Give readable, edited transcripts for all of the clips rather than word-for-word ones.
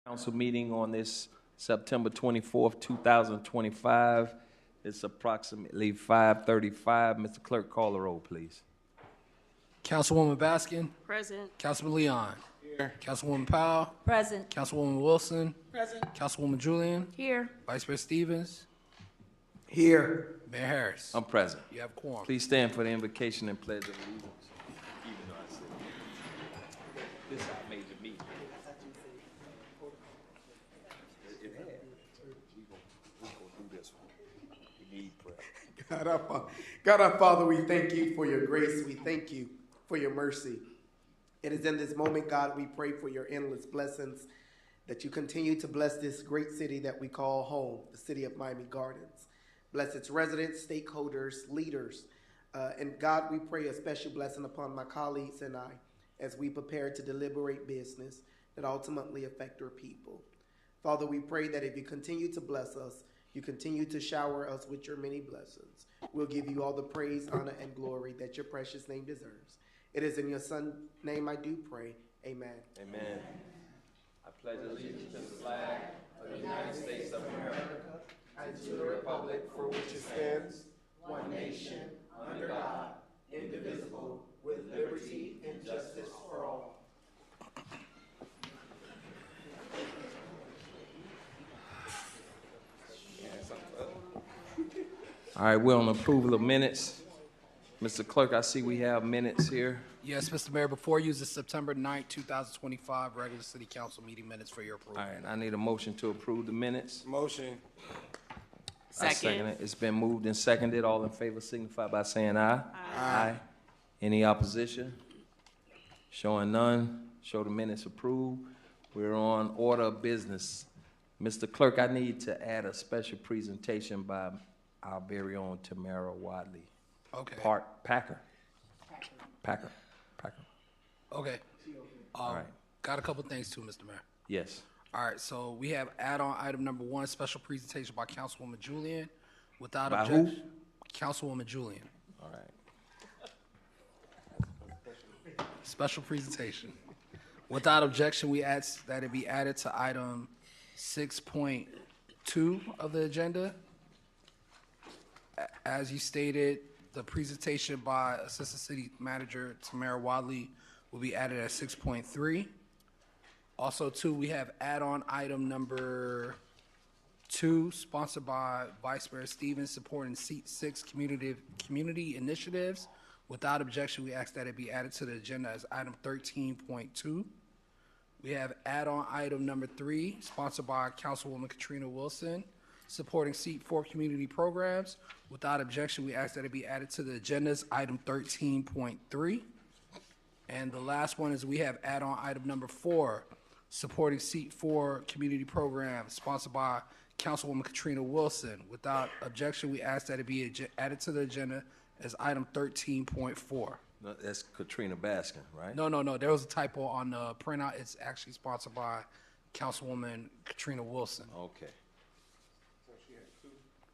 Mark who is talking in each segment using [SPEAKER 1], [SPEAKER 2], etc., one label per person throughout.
[SPEAKER 1] Council meeting on this September 24th, 2025. It's approximately 5:35. Mr. Clerk, call the roll, please.
[SPEAKER 2] Councilwoman Baskin.
[SPEAKER 3] Present.
[SPEAKER 2] Councilman Leon. Here. Councilwoman Powell.
[SPEAKER 3] Present.
[SPEAKER 2] Councilwoman Wilson.
[SPEAKER 3] Present.
[SPEAKER 2] Councilwoman Julian.
[SPEAKER 3] Here.
[SPEAKER 2] Vice Mayor Stevens.
[SPEAKER 4] Here.
[SPEAKER 2] Mayor Harris.
[SPEAKER 1] I'm present.
[SPEAKER 2] You have quorum.
[SPEAKER 1] Please stand for the invocation and pledge of allegiance. Even though I said this is our major meeting. It had. We're gonna do this one. We need prayer.
[SPEAKER 4] God our Father, we thank you for your grace. We thank you for your mercy. It is in this moment, God, we pray for your endless blessings, that you continue to bless this great city that we call home, the city of Miami Gardens. Bless its residents, stakeholders, leaders. And God, we pray a special blessing upon my colleagues and I as we prepare to deliberate business that ultimately affect our people. Father, we pray that if you continue to bless us, you continue to shower us with your many blessings. We'll give you all the praise, honor, and glory that your precious name deserves. It is in your Son's name I do pray. Amen.
[SPEAKER 1] Amen. I pledge allegiance to the flag of the United States of America and to the republic for which it stands, one nation, under God, indivisible, with liberty and justice for all. All right, we're on approval of minutes. Mr. Clerk, I see we have minutes here.
[SPEAKER 2] Yes, Mr. Mayor, before you use the September 9th, 2025 regular city council meeting minutes for your approval.
[SPEAKER 1] All right, I need a motion to approve the minutes.
[SPEAKER 4] Motion.
[SPEAKER 1] I second it. It's been moved and seconded. All in favor signify by saying aye. Aye. Any opposition? Showing none. Show the minutes approved. We're on order of business. Mr. Clerk, I need to add a special presentation by our very own Tamara Wadley.
[SPEAKER 2] Okay.
[SPEAKER 1] Packer.
[SPEAKER 2] Okay.
[SPEAKER 1] All right.
[SPEAKER 2] Got a couple things too, Mr. Mayor.
[SPEAKER 1] Yes.
[SPEAKER 2] All right, so we have add-on item number 1, special presentation by Councilwoman Julian. Without
[SPEAKER 1] By
[SPEAKER 2] objection. Councilwoman Julian.
[SPEAKER 1] All right.
[SPEAKER 2] Special presentation. Without objection, we ask that it be added to item 6.2 of the agenda. As you stated, the presentation by Assistant City Manager Tamara Wadley will be added at 6.3. Also, too, we have add-on item number 2, sponsored by Vice Mayor Stevens, supporting Seat 6 community initiatives. Without objection, we ask that it be added to the agenda as item 13.2. We have add-on item number 3, sponsored by Councilwoman Katrina Wilson, supporting Seat 4 community programs. Without objection, we ask that it be added to the agenda as item 13.3. And the last one is we have add-on item number 4, supporting Seat 4 community programs, sponsored by Councilwoman Katrina Wilson. Without objection, we ask that it be added to the agenda as item 13.4.
[SPEAKER 1] No, that's Katrina Baskin, right?
[SPEAKER 2] No. There was a typo on the printout. It's actually sponsored by Councilwoman Katrina Wilson.
[SPEAKER 1] Okay.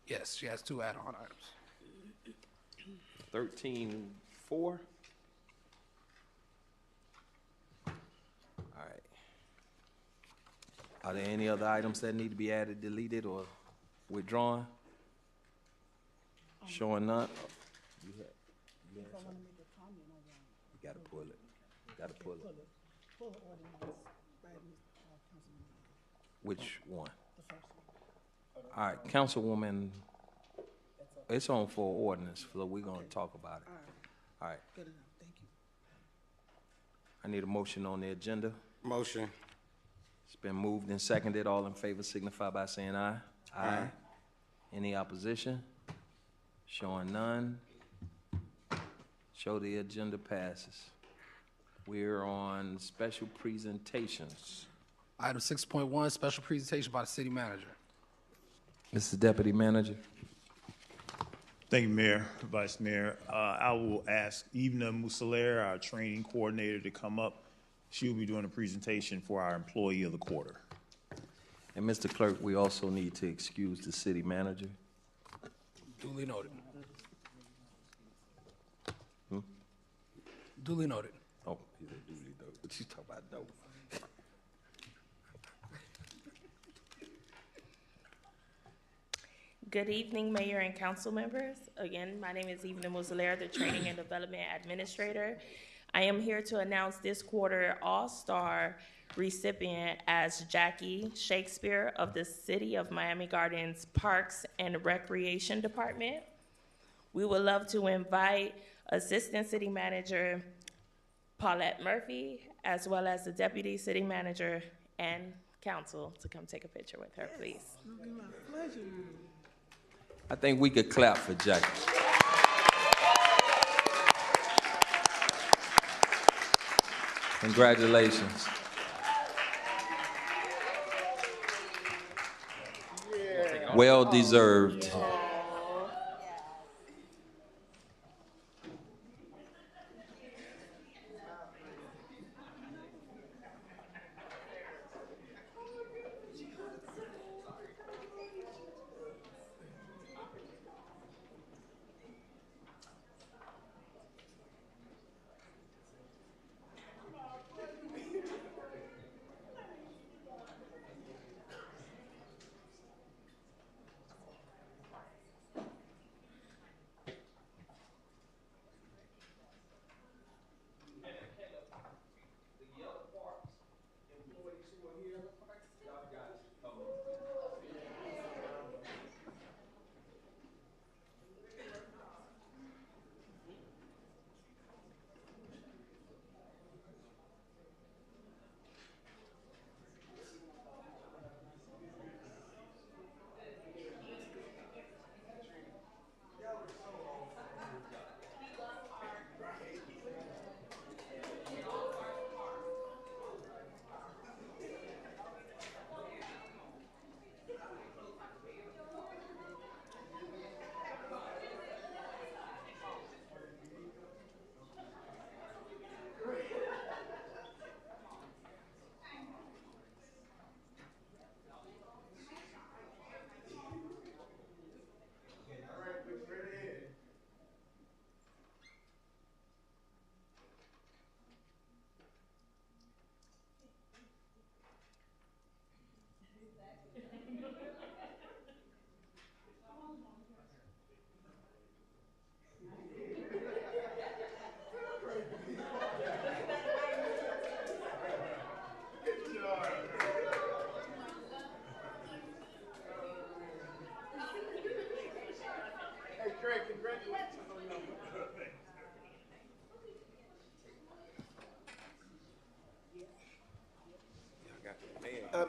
[SPEAKER 2] Yes, she has 2 add-on items.
[SPEAKER 1] 13.4. All right. Are there any other items that need to be added, deleted, or withdrawn? Showing none. You gotta pull it. Which one? All right, Councilwoman, it's on for ordinance, so we're gonna talk about it. All right.
[SPEAKER 3] Good enough. Thank you.
[SPEAKER 1] I need a motion on the agenda.
[SPEAKER 4] Motion.
[SPEAKER 1] It's been moved and seconded. All in favor signify by saying aye. Aye. Any opposition? Showing none. Show the agenda passes. We're on special presentations.
[SPEAKER 2] Item 6.1, special presentation by the city manager.
[SPEAKER 1] Mr. Deputy Manager.
[SPEAKER 5] Thank you, Mayor, Vice Mayor. I will ask Ivna Musaler, our training coordinator, to come up. She will be doing a presentation for our employee of the quarter.
[SPEAKER 1] And Mr. Clerk, we also need to excuse the city manager.
[SPEAKER 2] Duly noted. Duly noted.
[SPEAKER 1] Oh, he said duly noted. What you talking about? No.
[SPEAKER 3] Good evening, Mayor and council members. Again, my name is Evelyn Musalera, the Training and Development Administrator. I am here to announce this quarter All-Star recipient as Jackie Shakespeare of the City of Miami Gardens Parks and Recreation Department. We would love to invite Assistant City Manager Paulette Murphy, as well as the Deputy City Manager and Council to come take a picture with her, please.
[SPEAKER 1] I think we could clap for Jackie. Congratulations. Well deserved.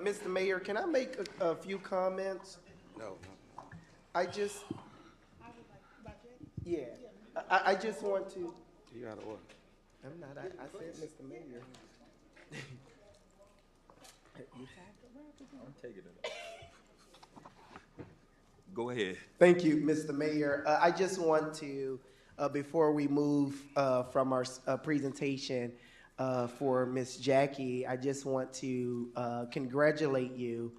[SPEAKER 4] Mr. Mayor, can I make a few comments?
[SPEAKER 6] No.
[SPEAKER 4] I just, yeah, I just want to,
[SPEAKER 6] You out of order.
[SPEAKER 4] I'm not, I said Mr. Mayor.
[SPEAKER 1] Go ahead.
[SPEAKER 4] Thank you, Mr. Mayor. I just want to, before we move from our presentation for Ms. Jackie, I just want to congratulate you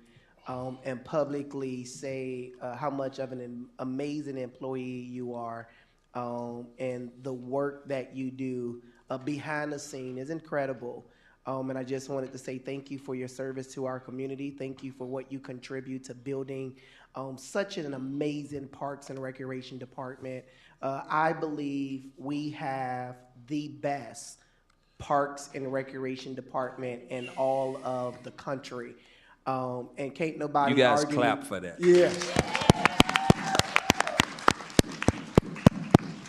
[SPEAKER 4] and publicly say how much of an amazing employee you are, and the work that you do behind the scene is incredible. And I just wanted to say thank you for your service to our community. Thank you for what you contribute to building such an amazing Parks and Recreation Department. I believe we have the best Parks and Recreation Department in all of the country. And can't nobody
[SPEAKER 1] You guys
[SPEAKER 4] argue.
[SPEAKER 1] clap for that.
[SPEAKER 4] Yeah.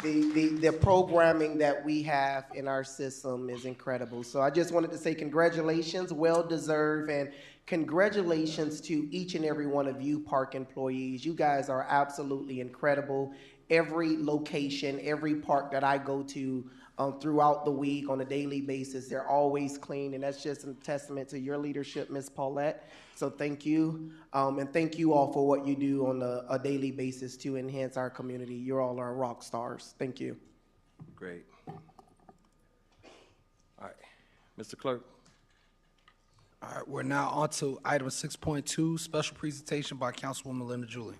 [SPEAKER 4] The programming that we have in our system is incredible. So I just wanted to say congratulations, well deserved, and congratulations to each and every one of you park employees. You guys are absolutely incredible. Every location, every park that I go to throughout the week on a daily basis, they're always clean, and that's just a testament to your leadership, Ms. Paulette. So thank you, and thank you all for what you do on a daily basis to enhance our community. You all are rock stars. Thank you.
[SPEAKER 1] Great. All right. Mr. Clerk.
[SPEAKER 2] All right, we're now on to item 6.2, special presentation by Councilwoman Linda Julian.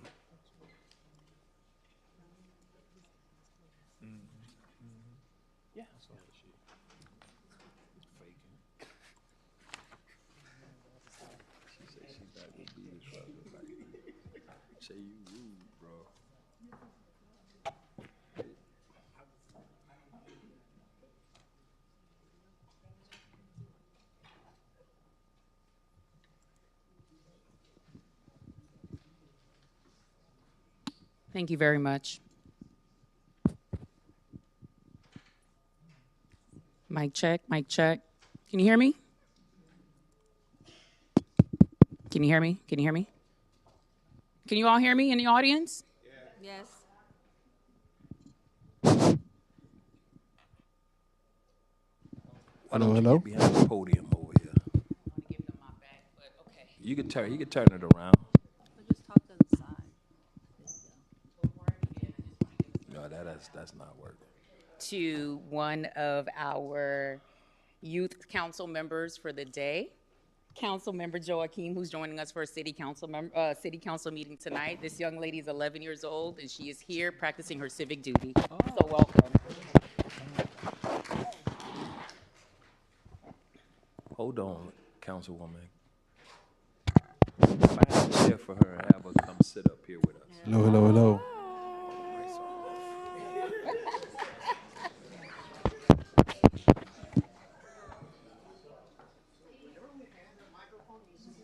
[SPEAKER 1] Say you rude, bro.
[SPEAKER 6] Thank you very much. Mic check, mic check. Can you hear me? Can you hear me? Can you hear me? Can you all hear me in the audience?
[SPEAKER 7] Yes.
[SPEAKER 1] Why don't you get behind the podium over here?
[SPEAKER 6] I want to give them my back, but okay.
[SPEAKER 1] You can turn it around.
[SPEAKER 7] But just talk to the side.
[SPEAKER 1] No, that's not working.
[SPEAKER 6] To one of our youth council members for the day, Councilmember Joaquim, who's joining us for a city council meeting tonight. This young lady is 11 years old, and she is here practicing her civic duty. So welcome.
[SPEAKER 1] Hold on, Councilwoman. Find a chair for her and have her come sit up here with us.
[SPEAKER 8] Hello, hello, hello.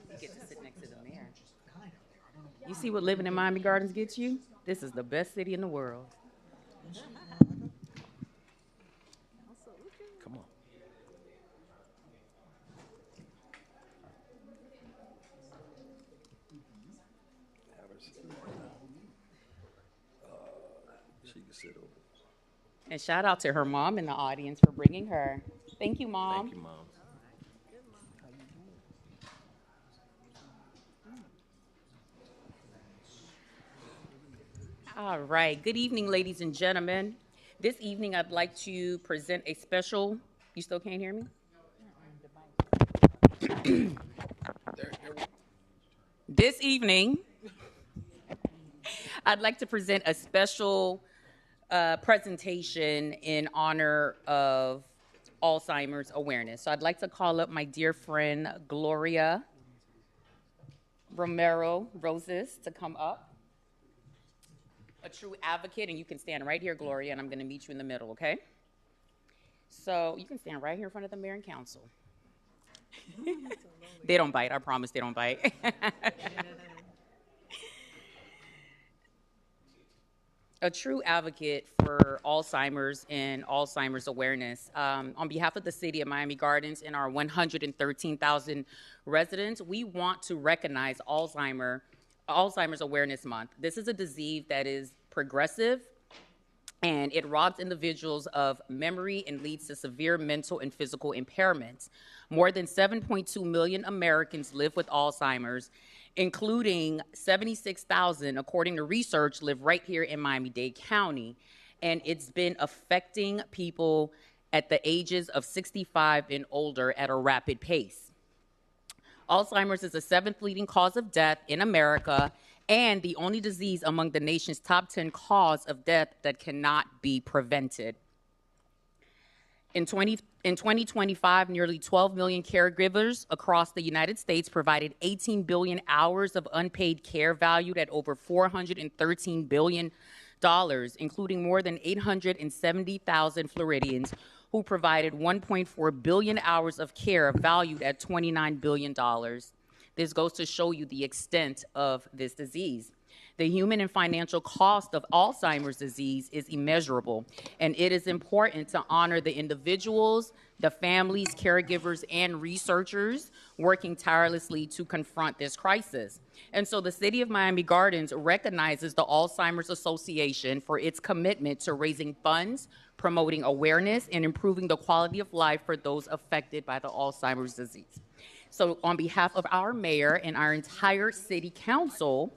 [SPEAKER 6] You get to sit next to the mayor. You see what living in Miami Gardens gets you? This is the best city in the world.
[SPEAKER 1] Come on. Have her sit. She can sit over.
[SPEAKER 6] And shout out to her mom in the audience for bringing her. Thank you, Mom.
[SPEAKER 1] Thank you, Mom.
[SPEAKER 6] All right. Good evening, ladies and gentlemen. This evening, I'd like to present a special. You still can't hear me? This evening, I'd like to present a special presentation in honor of Alzheimer's awareness. So I'd like to call up my dear friend Gloria Romero Roses to come up. A true advocate, and you can stand right here, Gloria, and I'm going to meet you in the middle, okay? So you can stand right here in front of the mayor and council. They don't bite, I promise they don't bite. A true advocate for Alzheimer's and Alzheimer's awareness. On behalf of the city of Miami Gardens and our 113,000 residents, we want to recognize Alzheimer's Awareness Month. This is a disease that is progressive, and it robs individuals of memory and leads to severe mental and physical impairments. More than 7.2 million Americans live with Alzheimer's, including 76,000, according to research, live right here in Miami-Dade County. And it's been affecting people at the ages of 65 and older at a rapid pace. Alzheimer's is the 7th leading cause of death in America and the only disease among the nation's top 10 cause of death that cannot be prevented. In 2025, nearly 12 million caregivers across the United States provided 18 billion hours of unpaid care valued at over $413 billion, including more than 870,000 Floridians who provided 1.4 billion hours of care valued at $29 billion. This goes to show you the extent of this disease. The human and financial cost of Alzheimer's disease is immeasurable, and it is important to honor the individuals, the families, caregivers, and researchers working tirelessly to confront this crisis. And so the City of Miami Gardens recognizes the Alzheimer's Association for its commitment to raising funds, promoting awareness, and improving the quality of life for those affected by the Alzheimer's disease. So on behalf of our mayor and our entire city council,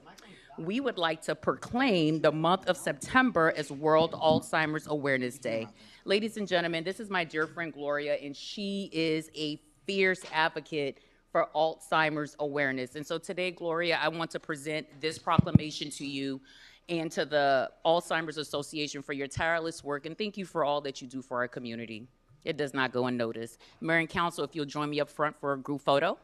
[SPEAKER 6] we would like to proclaim the month of September as World Alzheimer's Awareness Day. Ladies and gentlemen, this is my dear friend Gloria, and she is a fierce advocate for Alzheimer's awareness. And so today, Gloria, I want to present this proclamation to you and to the Alzheimer's Association for your tireless work, and thank you for all that you do for our community. It does not go unnoticed. Mayor and Council, if you'll join me up front for a group photo.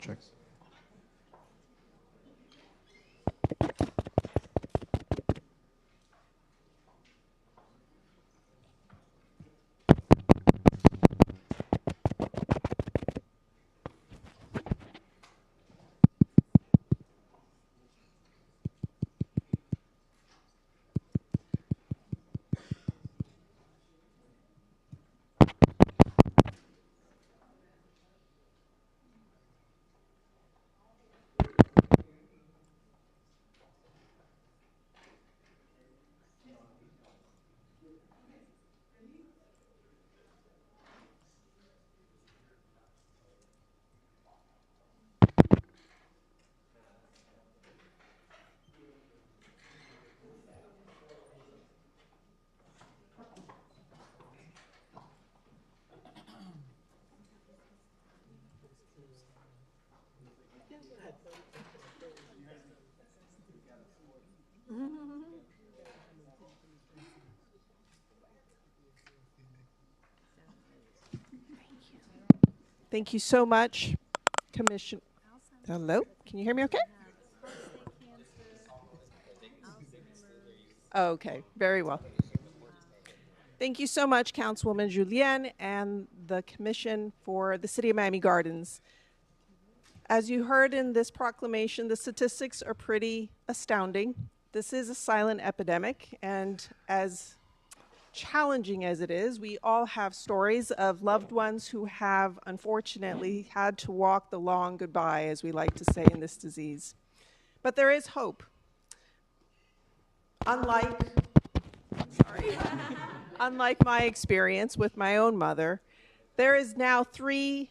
[SPEAKER 5] Checks.
[SPEAKER 8] Thank you so much, Commission. Hello, can you hear me okay? Okay, very well. Thank you so much, Councilwoman Julienne and the Commission for the City of Miami Gardens. As you heard in this proclamation, the statistics are pretty astounding. This is a silent epidemic, and as challenging as it is, we all have stories of loved ones who have unfortunately had to walk the long goodbye, as we like to say in this disease. But there is hope. Unlike my experience with my own mother, there is now 3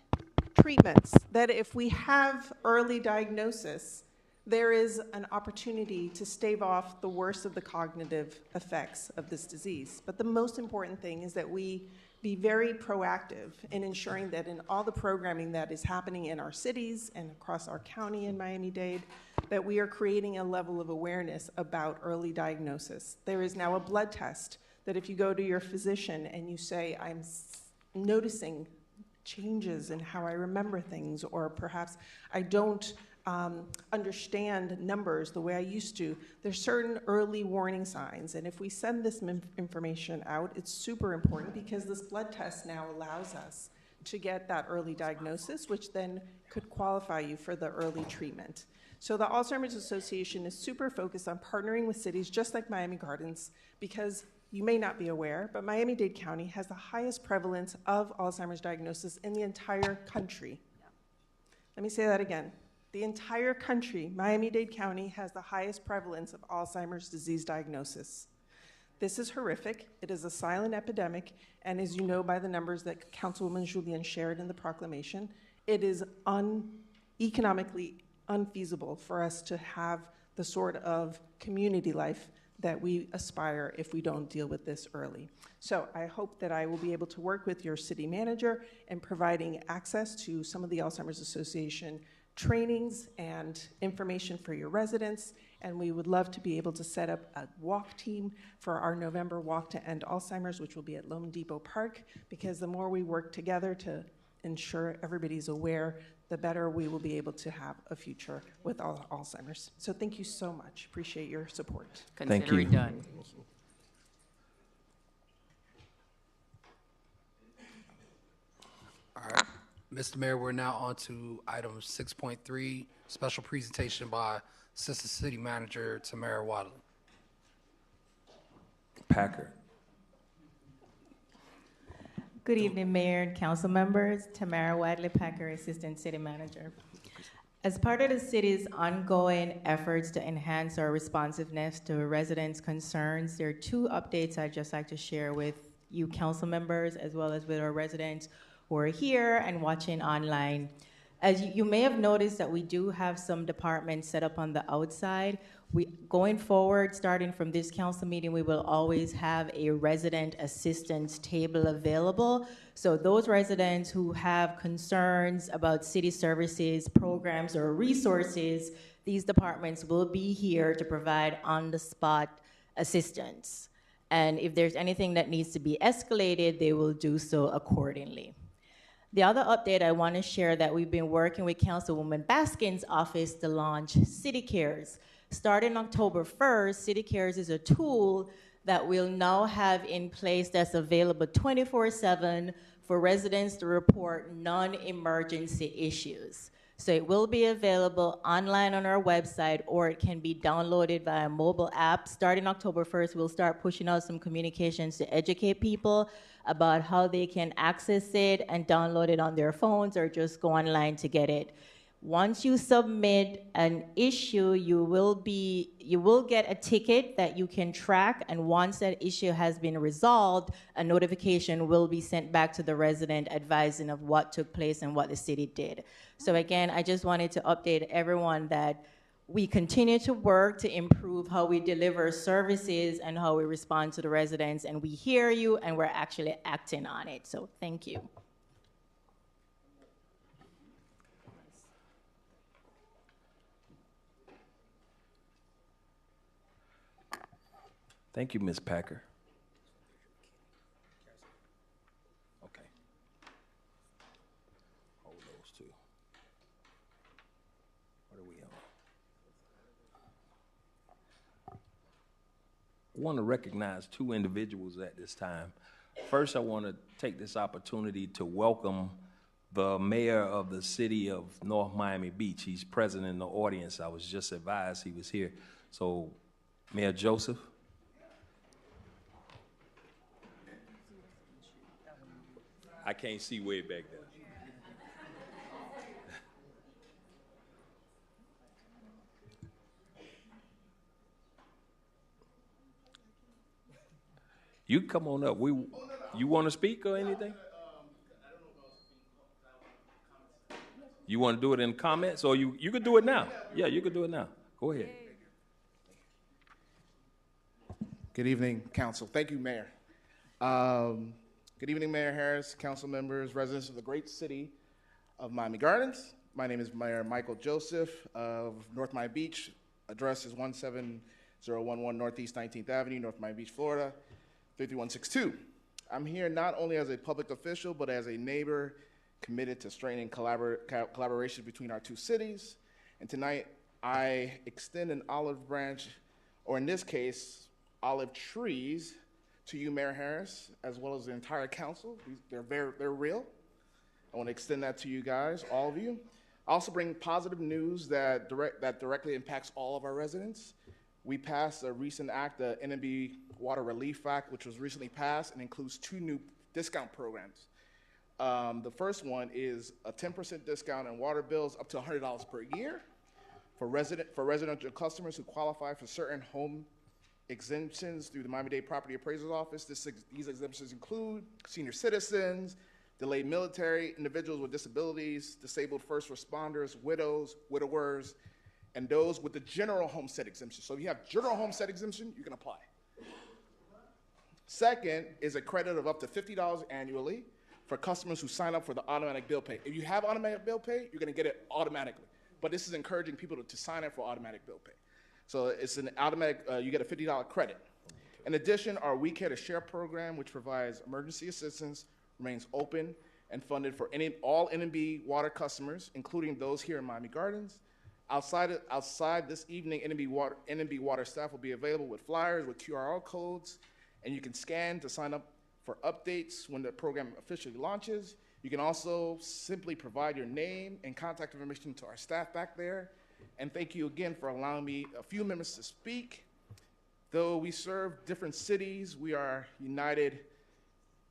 [SPEAKER 8] treatments that if we have early diagnosis, there is an opportunity to stave off the worst of the cognitive effects of this disease. But the most important thing is that we be very proactive in ensuring that in all the programming that is happening in our cities and across our county in Miami-Dade, that we are creating a level of awareness about early diagnosis. There is now a blood test that if you go to your physician and you say, I'm noticing changes in how I remember things, or perhaps I don't understand numbers the way I used to, there's certain early warning signs. And if we send this information out, it's super important because this blood test now allows us to get that early diagnosis, which then could qualify you for the early treatment. So the Alzheimer's Association is super focused on partnering with cities just like Miami Gardens, because you may not be aware, but Miami-Dade County has the highest prevalence of Alzheimer's diagnosis in the entire country. Let me say that again. The entire country, Miami-Dade County, has the highest prevalence of Alzheimer's disease diagnosis. This is horrific. It is a silent epidemic, and as you know by the numbers that Councilwoman Julienne shared in the proclamation, it is economically unfeasible for us to have the sort of community life that we aspire if we don't deal with this early. So I hope that I will be able to work with your city manager in providing access to some of the Alzheimer's Association trainings and information for your residents, and we would love to be able to set up a walk team for our November Walk to End Alzheimer's, which will be at Lone Depot Park, because the more we work together to ensure everybody's aware, the better we will be able to have a future with Alzheimer's. So thank you so much. Appreciate your support.
[SPEAKER 6] Consider it done.
[SPEAKER 2] All right. Mr. Mayor, we're now on to item 6.3, special presentation by Assistant City Manager Tamara Wadley.
[SPEAKER 1] Packard.
[SPEAKER 9] Good evening, Mayor and council members. Tamara Wadley Packer, Assistant City Manager. As part of the city's ongoing efforts to enhance our responsiveness to residents' concerns, there are 2 updates I'd just like to share with you council members as well as with our residents who are here and watching online. As you may have noticed that we do have some departments set up on the outside. Going forward, starting from this council meeting, we will always have a resident assistance table available. So those residents who have concerns about city services, programs, or resources, these departments will be here to provide on-the-spot assistance. And if there's anything that needs to be escalated, they will do so accordingly. The other update I want to share that we've been working with Councilwoman Baskin's office to launch City Cares. Starting October 1st, City Cares is a tool that we'll now have in place that's available 24/7 for residents to report non-emergency issues. So it will be available online on our website, or it can be downloaded via a mobile app. Starting October 1st, we'll start pushing out some communications to educate people about how they can access it and download it on their phones or just go online to get it. Once you submit an issue, you will get a ticket that you can track, and once that issue has been resolved, a notification will be sent back to the resident advising of what took place and what the city did. So again, I just wanted to update everyone that we continue to work to improve how we deliver services and how we respond to the residents, and we hear you and we're actually acting on it. So thank you.
[SPEAKER 1] Thank you, Ms. Packer. Okay. Hold those two. What are we on? I want to recognize two individuals at this time. First, I want to take this opportunity to welcome the mayor of the city of North Miami Beach. He's present in the audience. I was just advised he was here. So, Mayor Joseph. I can't see way back there. You come on up. You want to speak or anything? You want to do it in comments, or you could do it now? Yeah, you could do it now. Go ahead.
[SPEAKER 10] Good evening, Council. Thank you, Mayor. Good evening, Mayor Harris, council members, residents of the great city of Miami Gardens. My name is Mayor Michael Joseph of North Miami Beach. Address is 17011 Northeast 19th Avenue, North Miami Beach, Florida, 33162. I'm here not only as a public official, but as a neighbor committed to strengthening collaboration between our two cities. And tonight, I extend an olive branch, or in this case, olive trees, to you, Mayor Harris, as well as the entire council. They're real. I want to extend that to you guys, all of you. I also bring positive news that directly impacts all of our residents. We passed a recent act, the NMB Water Relief Act, which was recently passed and includes 2 new discount programs. The first one is a 10% discount on water bills up to $100 per year for residential customers who qualify for certain home exemptions through the Miami-Dade Property Appraiser's Office. These exemptions include senior citizens, delayed military, individuals with disabilities, disabled first responders, widows, widowers, and those with the general homestead exemption. So if you have general homestead exemption, you can apply. Second is a credit of up to $50 annually for customers who sign up for the automatic bill pay. If you have automatic bill pay, you're gonna get it automatically. But this is encouraging people to sign up for automatic bill pay. So it's an automatic, you get a $50 credit. In addition, our We Care to Share program, which provides emergency assistance, remains open and funded for all NMB water customers, including those here in Miami Gardens. Outside this evening, NMB water staff will be available with flyers with QR codes, and you can scan to sign up for updates when the program officially launches. You can also simply provide your name and contact information to our staff back there. And thank you again for allowing me a few minutes to speak. Though we serve different cities, we are united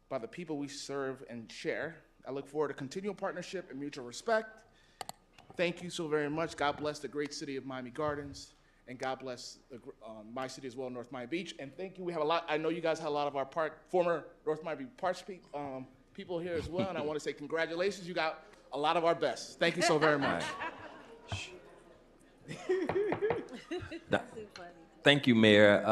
[SPEAKER 10] by the people we serve and share. I look forward to continual partnership and mutual respect. Thank you so very much. God bless the great city of Miami Gardens, and God bless my city as well, North Miami Beach. And thank you. We have a lot. I know you guys have a lot of our former North Miami Parks people here as well, and I want to say congratulations. You got a lot of our best. Thank you so very much.
[SPEAKER 1] Thank you, Mayor.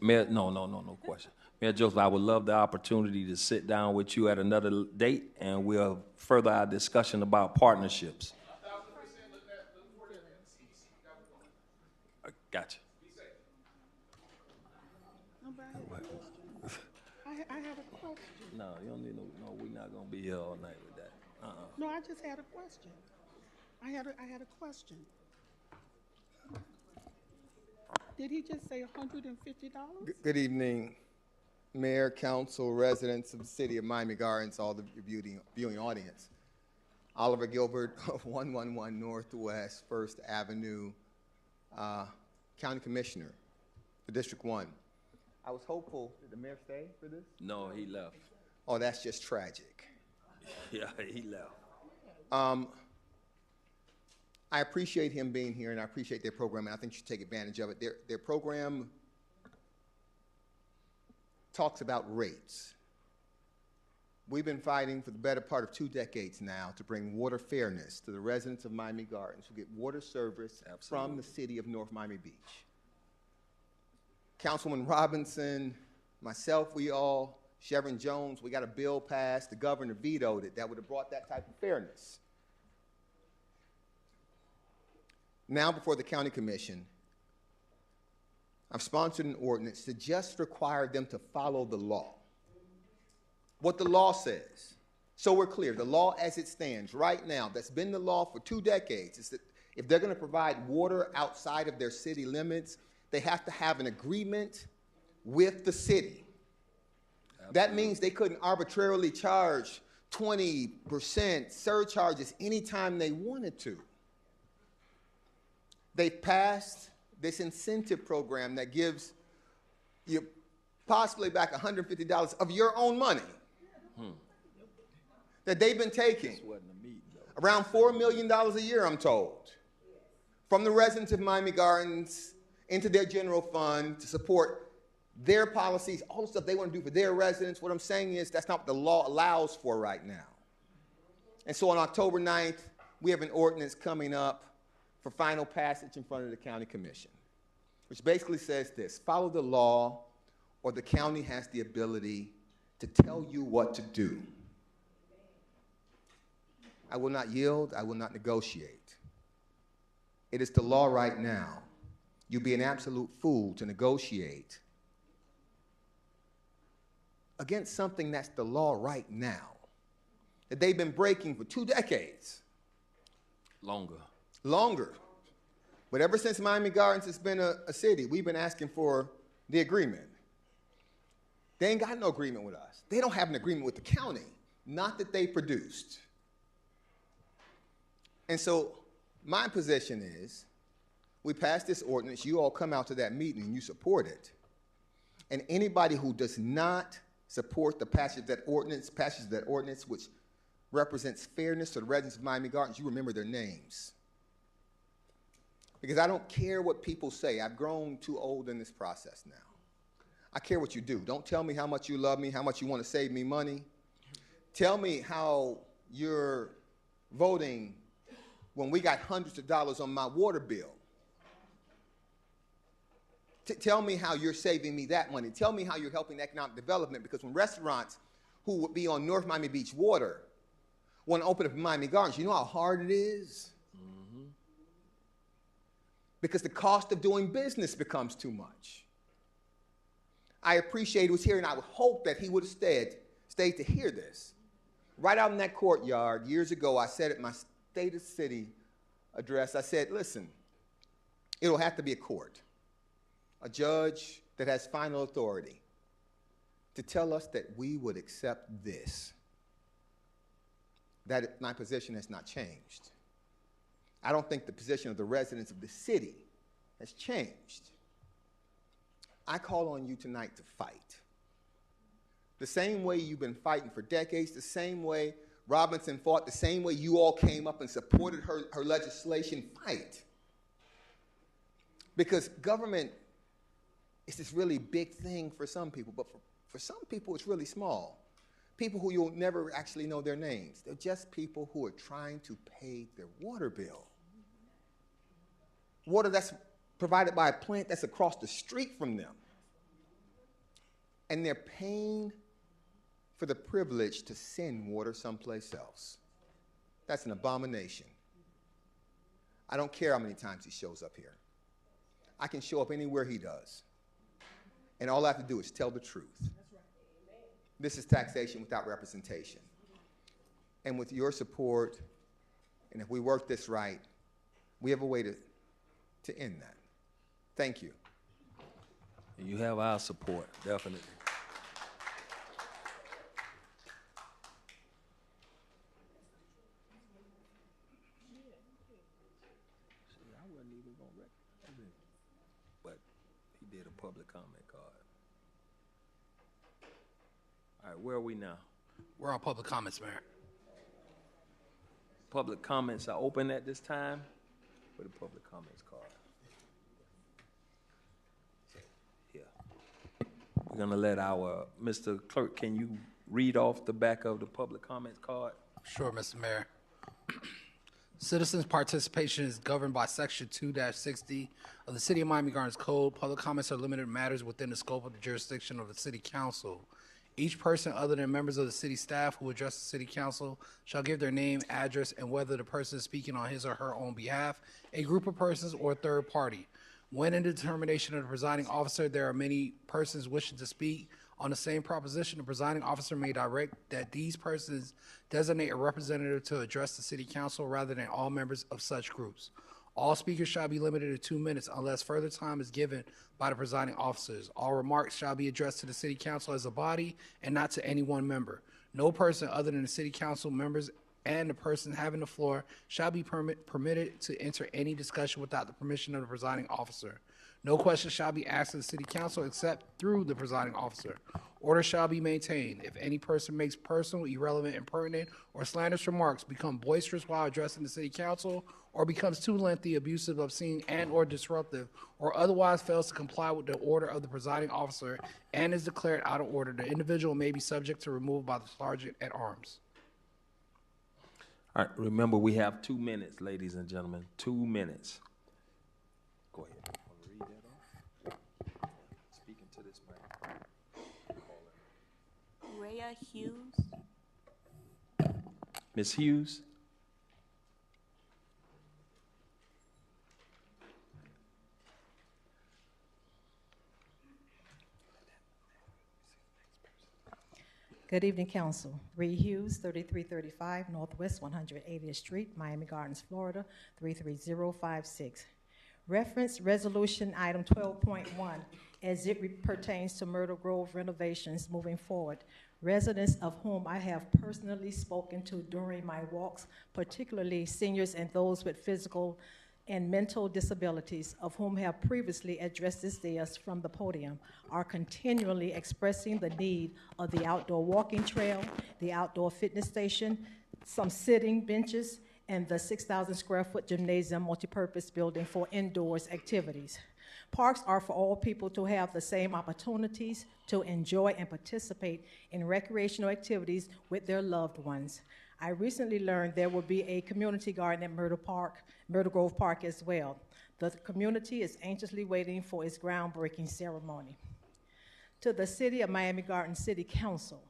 [SPEAKER 1] Mayor, no question. Mayor Joseph, I would love the opportunity to sit down with you at another date, and we'll further our discussion about partnerships. Gotcha.
[SPEAKER 11] I have a question.
[SPEAKER 1] No, you don't need no, we're not gonna be here all night with that.
[SPEAKER 11] No, I just had a question. I had a question. Did he just say $150?
[SPEAKER 12] Good evening, Mayor, Council, residents of the city of Miami Gardens, all the viewing audience. Oliver Gilbert of 111 Northwest 1st Avenue, County Commissioner for District 1. I was hopeful, did the mayor stay for this?
[SPEAKER 1] No, he left.
[SPEAKER 12] Oh, that's just tragic.
[SPEAKER 1] Yeah, he left.
[SPEAKER 12] I appreciate him being here, and I appreciate their program, and I think you should take advantage of it. Their program talks about rates. We've been fighting for the better part of 2 decades now to bring water fairness to the residents of Miami Gardens who get water service from the city of North Miami Beach. Councilman Robinson, myself, Chevron Jones, we got a bill passed, the governor vetoed it, that would have brought that type of fairness. Now before the county commission, I've sponsored an ordinance to just require them to follow the law. What the law says. So we're clear, the law as it stands right now, that's been the law for 2 decades, is that if they're going to provide water outside of their city limits, they have to have an agreement with the city. Absolutely. That means they couldn't arbitrarily charge 20% surcharges anytime they wanted to. They passed this incentive program that gives you possibly back $150 of your own money that they've been taking. Around $4 million a year, I'm told, from the residents of Miami Gardens into their general fund to support their policies, all the stuff they want to do for their residents. What I'm saying is that's not what the law allows for right now. And so on October 9th, we have an ordinance coming up for final passage in front of the county commission, which basically says this: follow the law or the county has the ability to tell you what to do. I will not yield, I will not negotiate. It is the law right now. You'd be an absolute fool to negotiate against something that's the law right now, that they've been breaking for 2 decades. Longer. But ever since Miami Gardens has been a city, we've been asking for the agreement. They ain't got no agreement with us. They don't have an agreement with the county, not that they produced. And so my position is, we pass this ordinance, you all come out to that meeting and you support it. And anybody who does not support the passage of that ordinance, which represents fairness to the residents of Miami Gardens, you remember their names. Because I don't care what people say. I've grown too old in this process now. I care what you do. Don't tell me how much you love me, how much you want to save me money. Tell me how you're voting when we got hundreds of dollars on my water bill. Tell me how you're saving me that money. Tell me how you're helping economic development, because when restaurants who would be on North Miami Beach water want to open up in Miami Gardens, you know how hard it is? Because the cost of doing business becomes too much. I appreciate he was here, and I would hope that he would have stayed to hear this. Right out in that courtyard, years ago, I said at my State of the City address, I said, listen, it'll have to be a court, a judge that has final authority to tell us that we would accept this. That my position has not changed. I don't think the position of the residents of the city has changed. I call on you tonight to fight. The same way you've been fighting for decades, the same way Robinson fought, the same way you all came up and supported her legislation, fight. Because government is this really big thing for some people, but for some people it's really small. People who you'll never actually know their names. They're just people who are trying to pay their water bill. Water that's provided by a plant that's across the street from them. And they're paying for the privilege to send water someplace else. That's an abomination. I don't care how many times he shows up here. I can show up anywhere he does. And all I have to do is tell the truth. This is taxation without representation. And with your support, and if we work this right, we have a way to end that. Thank you.
[SPEAKER 1] You have our support, definitely. See, I wasn't even gonna recognize him, but he did a public comment card. All right, where are we now?
[SPEAKER 2] We're on public comments, Mayor.
[SPEAKER 1] Public comments are open at this time for the public comments card. Here. We're gonna let our, Mr. Clerk, can you read off the back of the public comments card?
[SPEAKER 2] Sure, Mr. Mayor. Citizens' participation is governed by Section 2-60 of the City of Miami Gardens Code. Public comments are limited to matters within the scope of the jurisdiction of the City Council. Each person other than members of the city staff who address the City Council shall give their name, address, and whether the person is speaking on his or her own behalf, a group of persons, or a third party. When in the determination of the presiding officer there are many persons wishing to speak on the same proposition, the presiding officer may direct that these persons designate a representative to address the City Council rather than all members of such groups. All speakers shall be limited to 2 minutes unless further time is given by the presiding officers. All remarks shall be addressed to the City Council as a body and not to any one member. No person other than the City Council members and the person having the floor shall be permitted to enter any discussion without the permission of the presiding officer. No questions shall be asked of the City Council except through the presiding officer. Order shall be maintained. If any person makes personal, irrelevant, impertinent, or slanderous remarks, become boisterous while addressing the City Council, or becomes too lengthy, abusive, obscene, and/or disruptive, or otherwise fails to comply with the order of the presiding officer and is declared out of order, the individual may be subject to removal by the sergeant at arms.
[SPEAKER 1] All right, remember, we have 2 minutes, ladies and gentlemen, 2 minutes. Go ahead. Want to read that off? Speaking to this microphone.
[SPEAKER 3] Rhea Hughes.
[SPEAKER 1] Ms. Hughes?
[SPEAKER 13] Good evening, Council. Rhea Hughes, 3335 Northwest 180th Street, Miami Gardens, Florida, 33056. Reference Resolution Item 12.1 as it pertains to Myrtle Grove renovations moving forward. Residents of whom I have personally spoken to during my walks, particularly seniors and those with physical and mental disabilities, of whom have previously addressed this dais from the podium, are continually expressing the need of the outdoor walking trail, the outdoor fitness station, some sitting benches, and the 6,000 square foot gymnasium multipurpose building for indoors activities. Parks are for all people to have the same opportunities to enjoy and participate in recreational activities with their loved ones. I recently learned there will be a community garden at Myrtle Grove Park as well. The community is anxiously waiting for its groundbreaking ceremony. To the City of Miami Gardens City Council,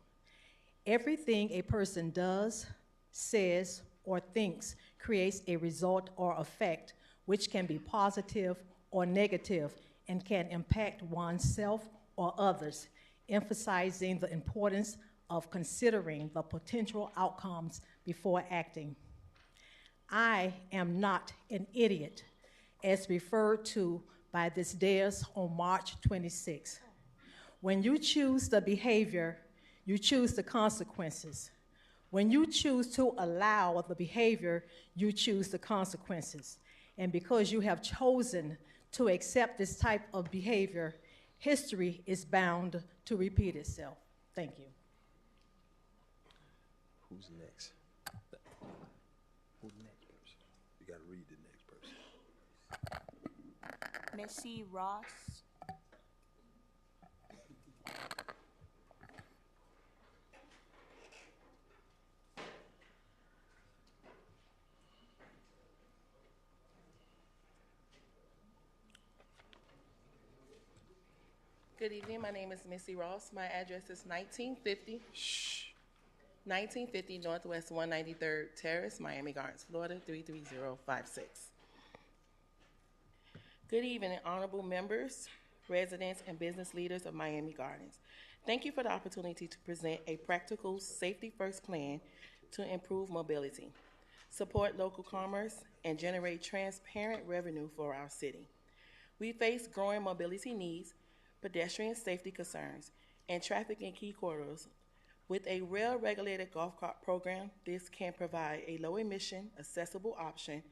[SPEAKER 13] everything a person does, says, or thinks creates a result or effect which can be positive or negative and can impact oneself or others, emphasizing the importance of considering the potential outcomes before acting. I am not an idiot, as referred to by this dais on March 26. When you choose the behavior, you choose the consequences. When you choose to allow the behavior, you choose the consequences. And because you have chosen to accept this type of behavior, history is bound to repeat itself. Thank you.
[SPEAKER 1] Who's next? Who's the next person? You got to read the next person.
[SPEAKER 3] Missy Ross.
[SPEAKER 14] Good evening. My name is Missy Ross. My address is 1950 Northwest 193rd Terrace, Miami Gardens, Florida, 33056. Good evening, honorable members, residents, and business leaders of Miami Gardens. Thank you for the opportunity to present a practical safety-first plan to improve mobility, support local commerce, and generate transparent revenue for our city. We face growing mobility needs, pedestrian safety concerns, and traffic in key corridors. With a rail-regulated golf cart program, this can provide a low-emission, accessible option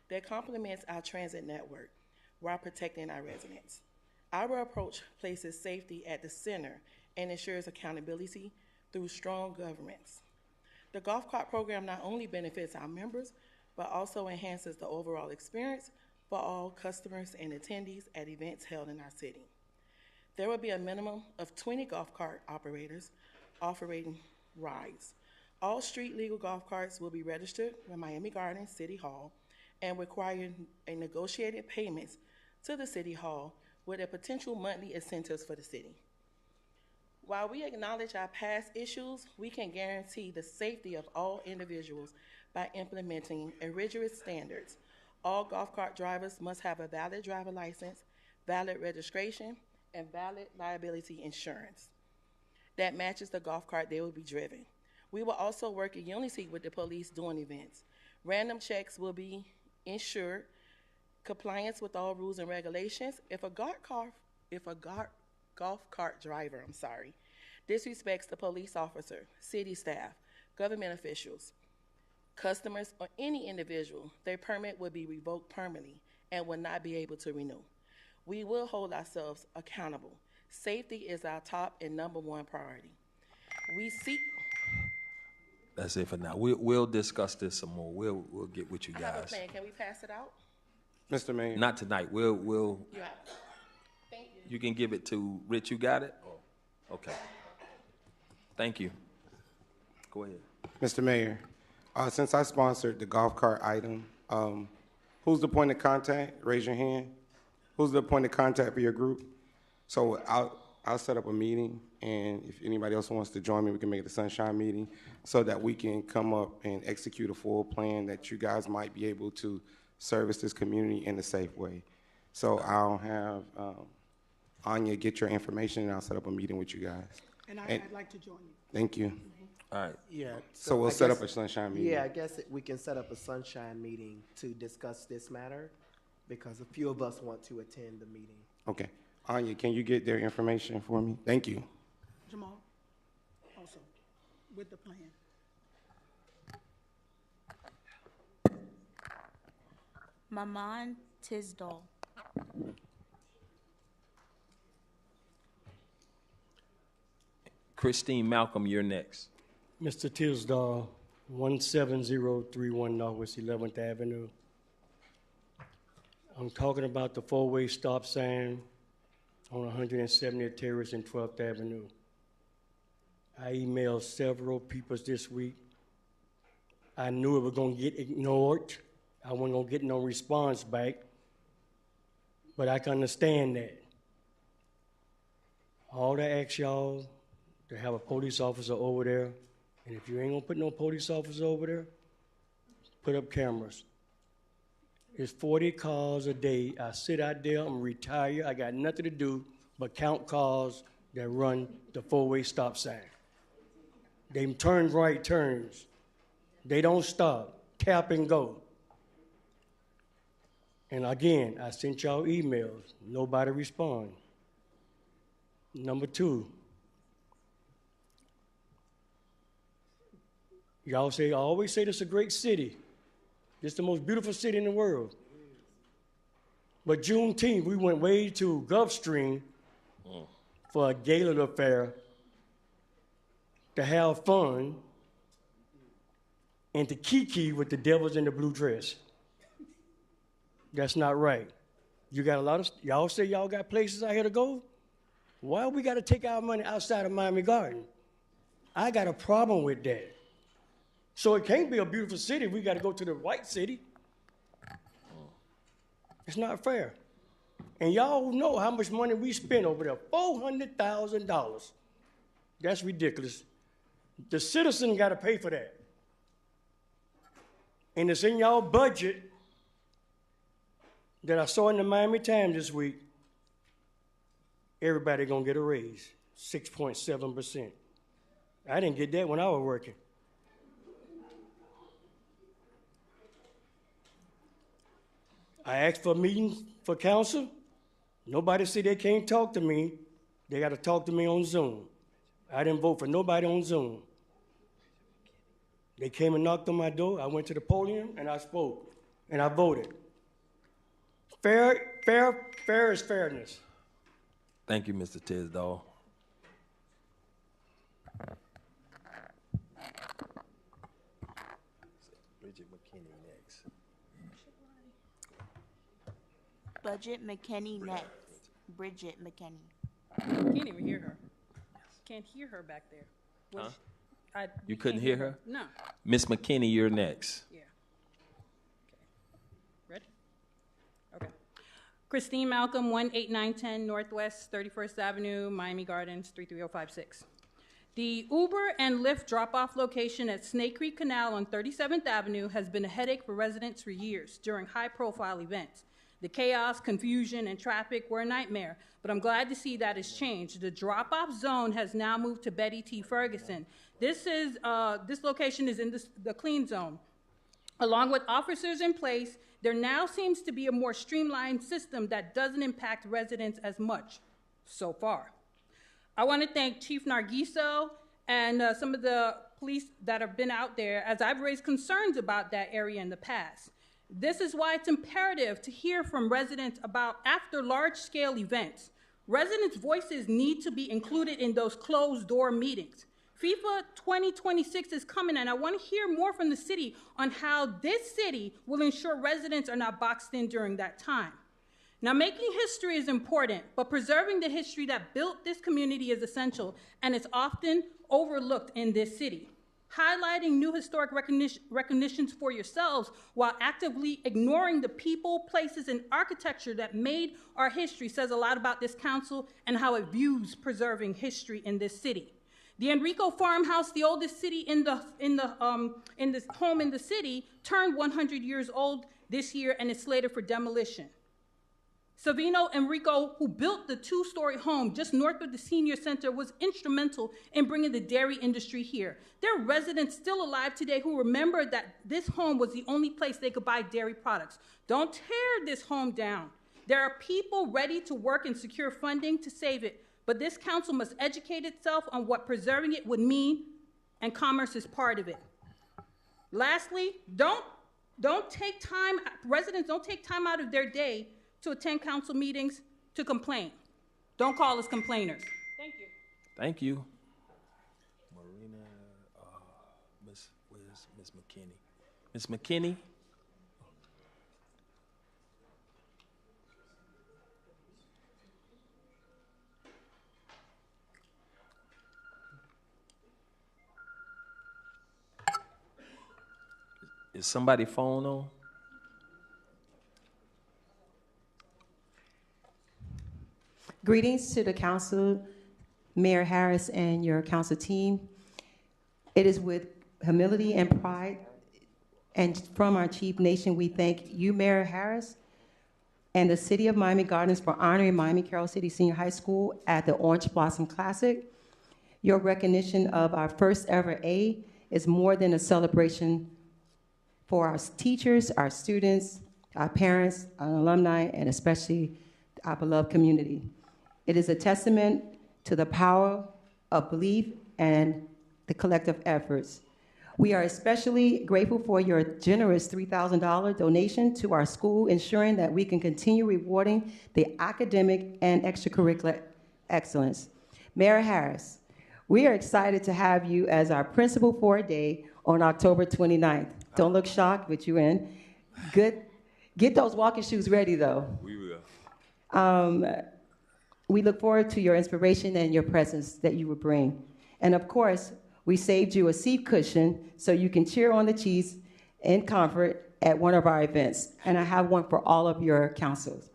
[SPEAKER 14] that complements our transit network while protecting our residents. Our approach places safety at the center and ensures accountability through strong governance. The golf cart program not only benefits our members, but also enhances the overall experience for all customers and attendees at events held in our city. There will be a minimum of 20 golf cart operators offering rides. All street legal golf carts will be registered with Miami Gardens City Hall and require a negotiated payments to the City Hall with a potential monthly incentives for the city. While we acknowledge our past issues, we can guarantee the safety of all individuals by implementing rigorous standards. All golf cart drivers must have a valid driver license, valid registration, and valid liability insurance that matches the golf cart they will be driven. We will also work in unity with the police during events. Random checks will be ensured, compliance with all rules and regulations. If a golf cart driver, disrespects the police officer, city staff, government officials, customers, or any individual, their permit will be revoked permanently and will not be able to renew. We will hold ourselves accountable. Safety is our top and number one priority. We seek.
[SPEAKER 1] That's it for now. We'll discuss this some more. We'll get with you
[SPEAKER 14] I have a
[SPEAKER 1] guys.
[SPEAKER 14] plan. Can we pass it out?
[SPEAKER 15] Mr. Mayor.
[SPEAKER 1] Not tonight. We'll.
[SPEAKER 14] You have it. Thank you.
[SPEAKER 1] You can give it to Rich. You got it? Okay. Thank you. Go ahead.
[SPEAKER 15] Mr. Mayor, since I sponsored the golf cart item, who's the point of contact? Raise your hand. Who's the point of contact for your group? So I'll set up a meeting, and if anybody else wants to join me, we can make it a sunshine meeting so that we can come up and execute a full plan that you guys might be able to service this community in a safe way. So I'll have Anya get your information, and I'll set up a meeting with you guys.
[SPEAKER 11] And I'd like to join you.
[SPEAKER 15] Thank you.
[SPEAKER 1] All right.
[SPEAKER 4] Yeah.
[SPEAKER 15] So we'll set up a sunshine meeting.
[SPEAKER 4] Yeah, I guess we can set up a sunshine meeting to discuss this matter because a few of us want to attend the meeting.
[SPEAKER 15] Okay. Anya, can you get their information for me? Thank you.
[SPEAKER 11] Jamal, also, with the plan.
[SPEAKER 16] Maman Tisdall.
[SPEAKER 1] Christine Malcolm, you're next.
[SPEAKER 17] Mr. Tisdall, 17031 Northwest 11th Avenue. I'm talking about the four-way stop sign on 170th Terrace and 12th Avenue. I emailed several people this week. I knew it was going to get ignored. I wasn't going to get no response back, but I can understand that. All I ask y'all to have a police officer over there, and if you ain't going to put no police officer over there, put up cameras. It's 40 cars a day. I sit out there, I'm retired, I got nothing to do but count cars that run the four-way stop sign. They turn right turns. They don't stop, tap and go. And again, I sent y'all emails, nobody respond. Number two, y'all say, I always say this is a great city. It's the most beautiful city in the world. But Juneteenth, we went way to Gulfstream for a gala affair to have fun and to kiki with the devils in the blue dress. That's not right. You got a lot of, y'all say y'all got places out here to go? Why we got to take our money outside of Miami Garden? I got a problem with that. So it can't be a beautiful city if we got to go to the white city. It's not fair. And y'all know how much money we spend over there, $400,000. That's ridiculous. The citizen got to pay for that. And it's in y'all budget that I saw in the Miami Times this week. Everybody gonna get a raise. 6.7%. I didn't get that when I was working. I asked for meetings for council. Nobody said they can't talk to me. They got to talk to me on Zoom. I didn't vote for nobody on Zoom. They came and knocked on my door. I went to the podium and I spoke and I voted. Fair is fairness.
[SPEAKER 1] Thank you, Mr. Tisdall. Bridget McKinney next.
[SPEAKER 16] Budget McKinney next. Bridget McKinney.
[SPEAKER 18] Can't even hear her. Can't hear her back there.
[SPEAKER 1] Huh?
[SPEAKER 18] I,
[SPEAKER 1] You couldn't hear her?
[SPEAKER 18] No.
[SPEAKER 1] Miss McKinney, you're next.
[SPEAKER 18] Yeah. Okay. Ready? Okay. Christine Malcolm, 18910 Northwest 31st Avenue, Miami Gardens, 33056. The Uber and Lyft drop-off location at Snake Creek Canal on 37th Avenue has been a headache for residents for years during high-profile events. The chaos, confusion, and traffic were a nightmare, but I'm glad to see that has changed. The drop-off zone has now moved to Betty T. Ferguson. This location is in the clean zone. Along with officers in place, there now seems to be a more streamlined system that doesn't impact residents as much so far. I want to thank Chief Nargiso and some of the police that have been out there, as I've raised concerns about that area in the past. This is why it's imperative to hear from residents about after large-scale events. Residents' voices need to be included in those closed-door meetings. FIFA 2026 is coming, and I want to hear more from the city on how this city will ensure residents are not boxed in during that time. Now, making history is important, but preserving the history that built this community is essential, and it's often overlooked in this city. Highlighting new historic recognitions for yourselves while actively ignoring the people, places, and architecture that made our history says a lot about this council and how it views preserving history in this city. The Enrico Farmhouse, the oldest city in this home in the city, turned 100 years old this year and is slated for demolition. Savino Enrico, who built the two-story home just north of the senior center, was instrumental in bringing the dairy industry here. There are residents still alive today who remember that this home was the only place they could buy dairy products. Don't tear this home down. There are people ready to work and secure funding to save it, but this council must educate itself on what preserving it would mean, and commerce is part of it. Lastly, residents don't take time out of their day to attend council meetings to complain. Don't call us complainers. Thank you.
[SPEAKER 1] Thank you. Marina, where's Miss McKinney? Miss McKinney? Is somebody's phone on?
[SPEAKER 19] Greetings to the council, Mayor Harris, and your council team. It is with humility and pride, and from our chief nation, we thank you, Mayor Harris, and the city of Miami Gardens for honoring Miami Carroll City Senior High School at the Orange Blossom Classic. Your recognition of our first ever A is more than a celebration for our teachers, our students, our parents, our alumni, and especially our beloved community. It is a testament to the power of belief and the collective efforts. We are especially grateful for your generous $3,000 donation to our school, ensuring that we can continue rewarding the academic and extracurricular excellence. Mayor Harris, we are excited to have you as our principal for a day on October 29th. Don't look shocked, but you're in. Good. Get those walking shoes ready, though.
[SPEAKER 1] We will.
[SPEAKER 19] We look forward to your inspiration and your presence that you will bring. And of course, we saved you a seat cushion so you can cheer on the Chiefs in comfort at one of our events. And I have one for all of your councils.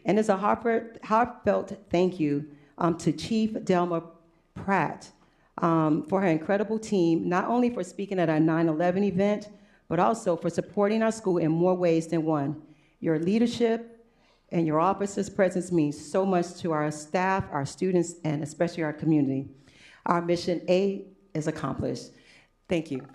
[SPEAKER 19] And it's a heartfelt thank you to Chief Delma Pratt for her incredible team, not only for speaking at our 9/11 event, but also for supporting our school in more ways than one. Your leadership and your officers' presence means so much to our staff, our students, and especially our community. Our mission A is accomplished. Thank you.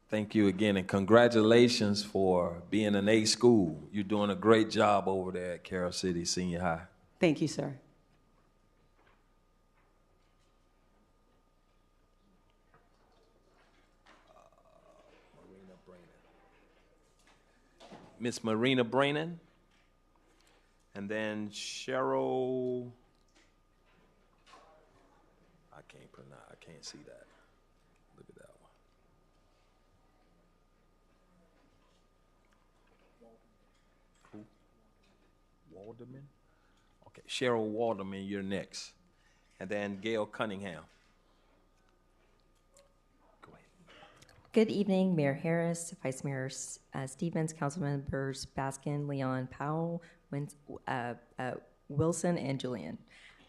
[SPEAKER 1] Thank you again, and congratulations for being an A school. You're doing a great job over there at Carroll City Senior High.
[SPEAKER 19] Thank you, sir.
[SPEAKER 1] Miss Marina Brannon, and then Cheryl. I can't see that. Look at that one. Who? Walderman? Okay, Cheryl Walderman, you're next. And then Gail Cunningham.
[SPEAKER 20] Good evening, Mayor Harris, Vice Mayor Stevens, Council Members Baskin, Leon, Powell, Wilson, and Julian.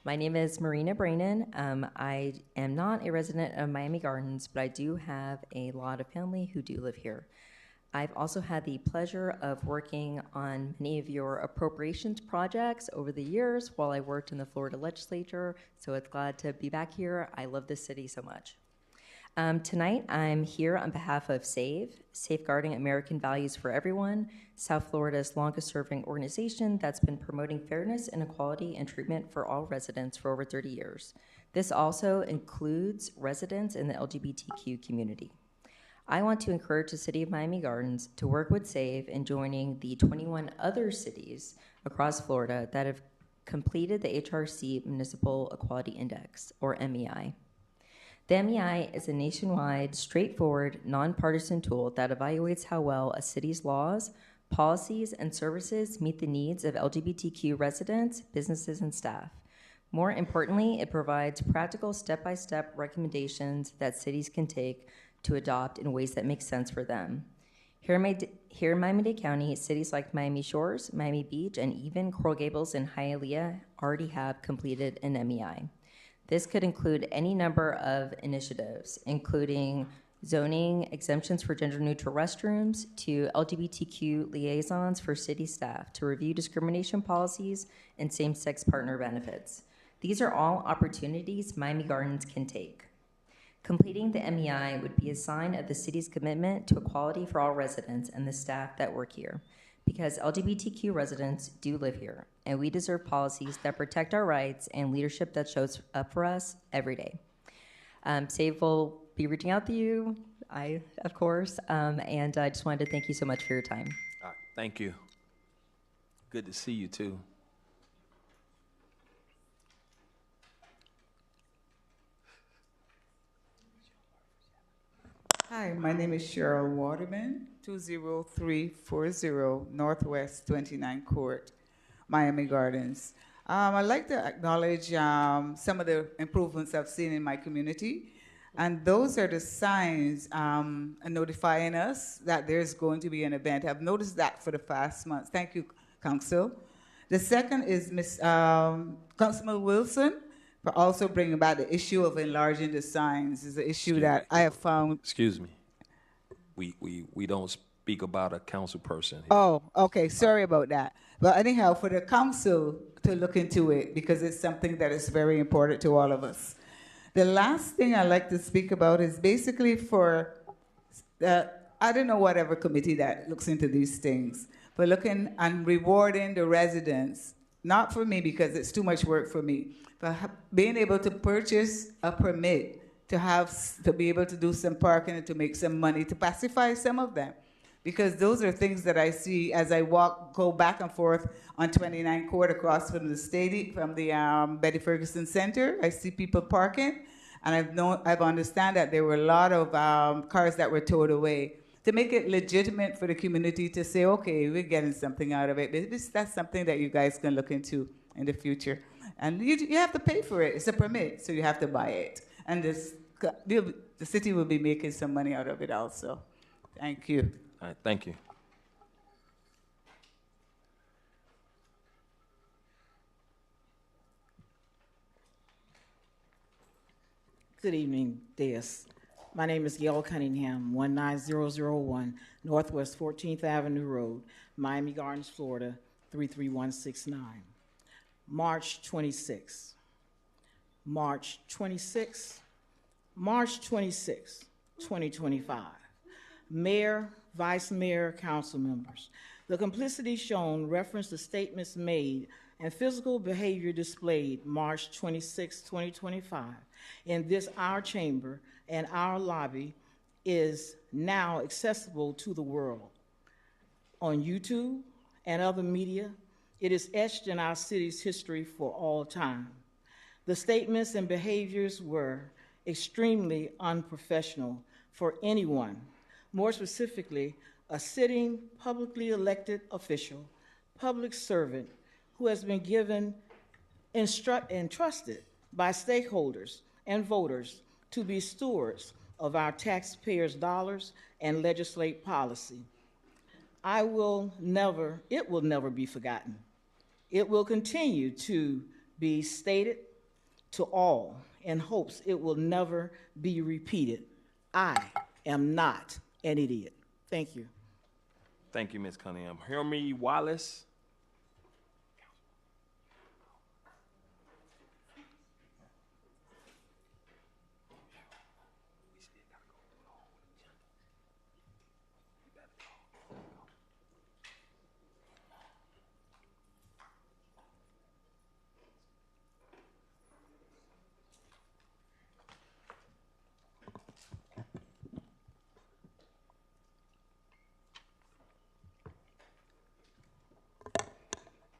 [SPEAKER 20] My name is Marina Brannon. I am not a resident of Miami Gardens, but I do have a lot of family who do live here. I've also had the pleasure of working on many of your appropriations projects over the years while I worked in the Florida legislature, so it's glad to be back here. I love this city so much. Tonight, I'm here on behalf of SAVE, Safeguarding American Values for Everyone, South Florida's longest-serving organization that's been promoting fairness and equality and treatment for all residents for over 30 years. This also includes residents in the LGBTQ community. I want to encourage the City of Miami Gardens to work with SAVE in joining the 21 other cities across Florida that have completed the HRC Municipal Equality Index, or MEI. The MEI is a nationwide, straightforward, nonpartisan tool that evaluates how well a city's laws, policies, and services meet the needs of LGBTQ residents, businesses, and staff. More importantly, it provides practical step-by-step recommendations that cities can take to adopt in ways that make sense for them. Here in Miami-Dade County, cities like Miami Shores, Miami Beach, and even Coral Gables and Hialeah already have completed an MEI. This could include any number of initiatives, including zoning exemptions for gender-neutral restrooms to LGBTQ liaisons for city staff to review discrimination policies and same-sex partner benefits. These are all opportunities Miami Gardens can take. Completing the MEI would be a sign of the city's commitment to equality for all residents and the staff that work here, because LGBTQ residents do live here, and we deserve policies that protect our rights and leadership that shows up for us every day. SAVE will be reaching out to you, of course, and I just wanted to thank you so much for your time.
[SPEAKER 1] Thank you. Good to see you, too.
[SPEAKER 21] Hi, my name is Cheryl Waterman, 20340 Northwest 29 Court, Miami Gardens. I'd like to acknowledge some of the improvements I've seen in my community, and those are the signs notifying us that there's going to be an event. I've noticed that for the past months. Thank you, Council. The second is Councilman Wilson, for also bringing back the issue of enlarging the signs. Is an issue that I have found.
[SPEAKER 1] Excuse me. We don't speak about a council person here.
[SPEAKER 21] Oh, okay. Sorry about that. But anyhow, for the council to look into it, because it's something that is very important to all of us. The last thing I'd like to speak about is basically for, I don't know whatever committee that looks into these things, but looking and rewarding the residents, not for me because it's too much work for me, but being able to purchase a permit to be able to do some parking and to make some money to pacify some of them. Because those are things that I see as I go back and forth on 29 Court across from the stadium, from the Betty Ferguson Center. I see people parking, and I've understand that there were a lot of cars that were towed away. To make it legitimate for the community to say, okay, we're getting something out of it. That's something that you guys can look into in the future. And you have to pay for it. It's a permit, so you have to buy it. And the city will be making some money out of it also. Thank you.
[SPEAKER 1] All right, thank you.
[SPEAKER 22] Good evening, Deus. My name is Gail Cunningham, 19001 Northwest 14th Avenue Road, Miami Gardens, Florida, 33169. March 26, March 26, March 26, 2025. Mayor, Vice Mayor, council members. The complicity shown reference the statements made and physical behavior displayed March 26, 2025 in this our chamber and our lobby is now accessible to the world. On YouTube and other media, it is etched in our city's history for all time. The statements and behaviors were extremely unprofessional for anyone, more specifically, a sitting publicly elected official, public servant who has been given entrusted by stakeholders and voters to be stewards of our taxpayers' dollars and legislate policy. It will never be forgotten. It will continue to be stated to all in hopes it will never be repeated. I am not an idiot. Thank you.
[SPEAKER 1] Thank you, Ms. Cunningham. Hermie Wallace.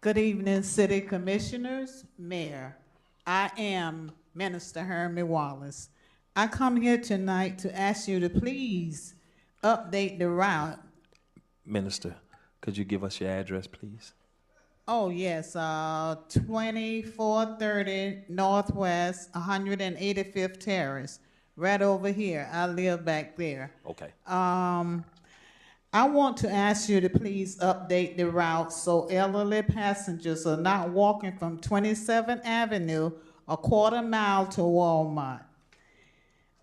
[SPEAKER 11] Good evening, City Commissioners, Mayor. I am Minister Hermie Wallace. I come here tonight to ask you to please update the route.
[SPEAKER 1] Minister, could you give us your address, please?
[SPEAKER 11] Oh, yes, 2430 Northwest 185th Terrace, right over here. I live back there.
[SPEAKER 1] Okay.
[SPEAKER 11] I want to ask you to please update the route so elderly passengers are not walking from 27th Avenue a quarter mile to Walmart.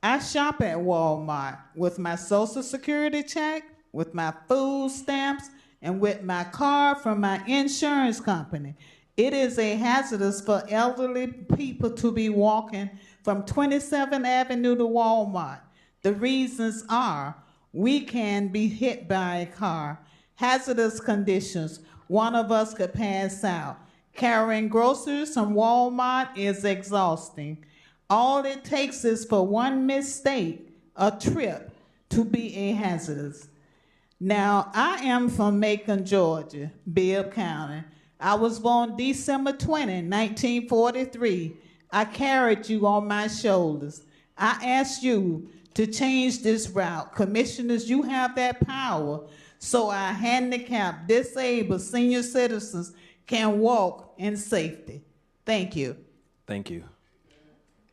[SPEAKER 11] I shop at Walmart with my Social Security check, with my food stamps, and with my card from my insurance company. It is a hazardous for elderly people to be walking from 27th Avenue to Walmart. The reasons are we can be hit by a car, hazardous conditions, one of us could pass out. Carrying groceries from Walmart is exhausting. All it takes is for one mistake, a trip, to be a hazardous. Now, I am from Macon, Georgia, Bibb County. I was born December 20, 1943. I carried you on my shoulders. I asked you to change this route. Commissioners, you have that power so our handicapped, disabled, senior citizens can walk in safety. Thank you.
[SPEAKER 1] Thank you.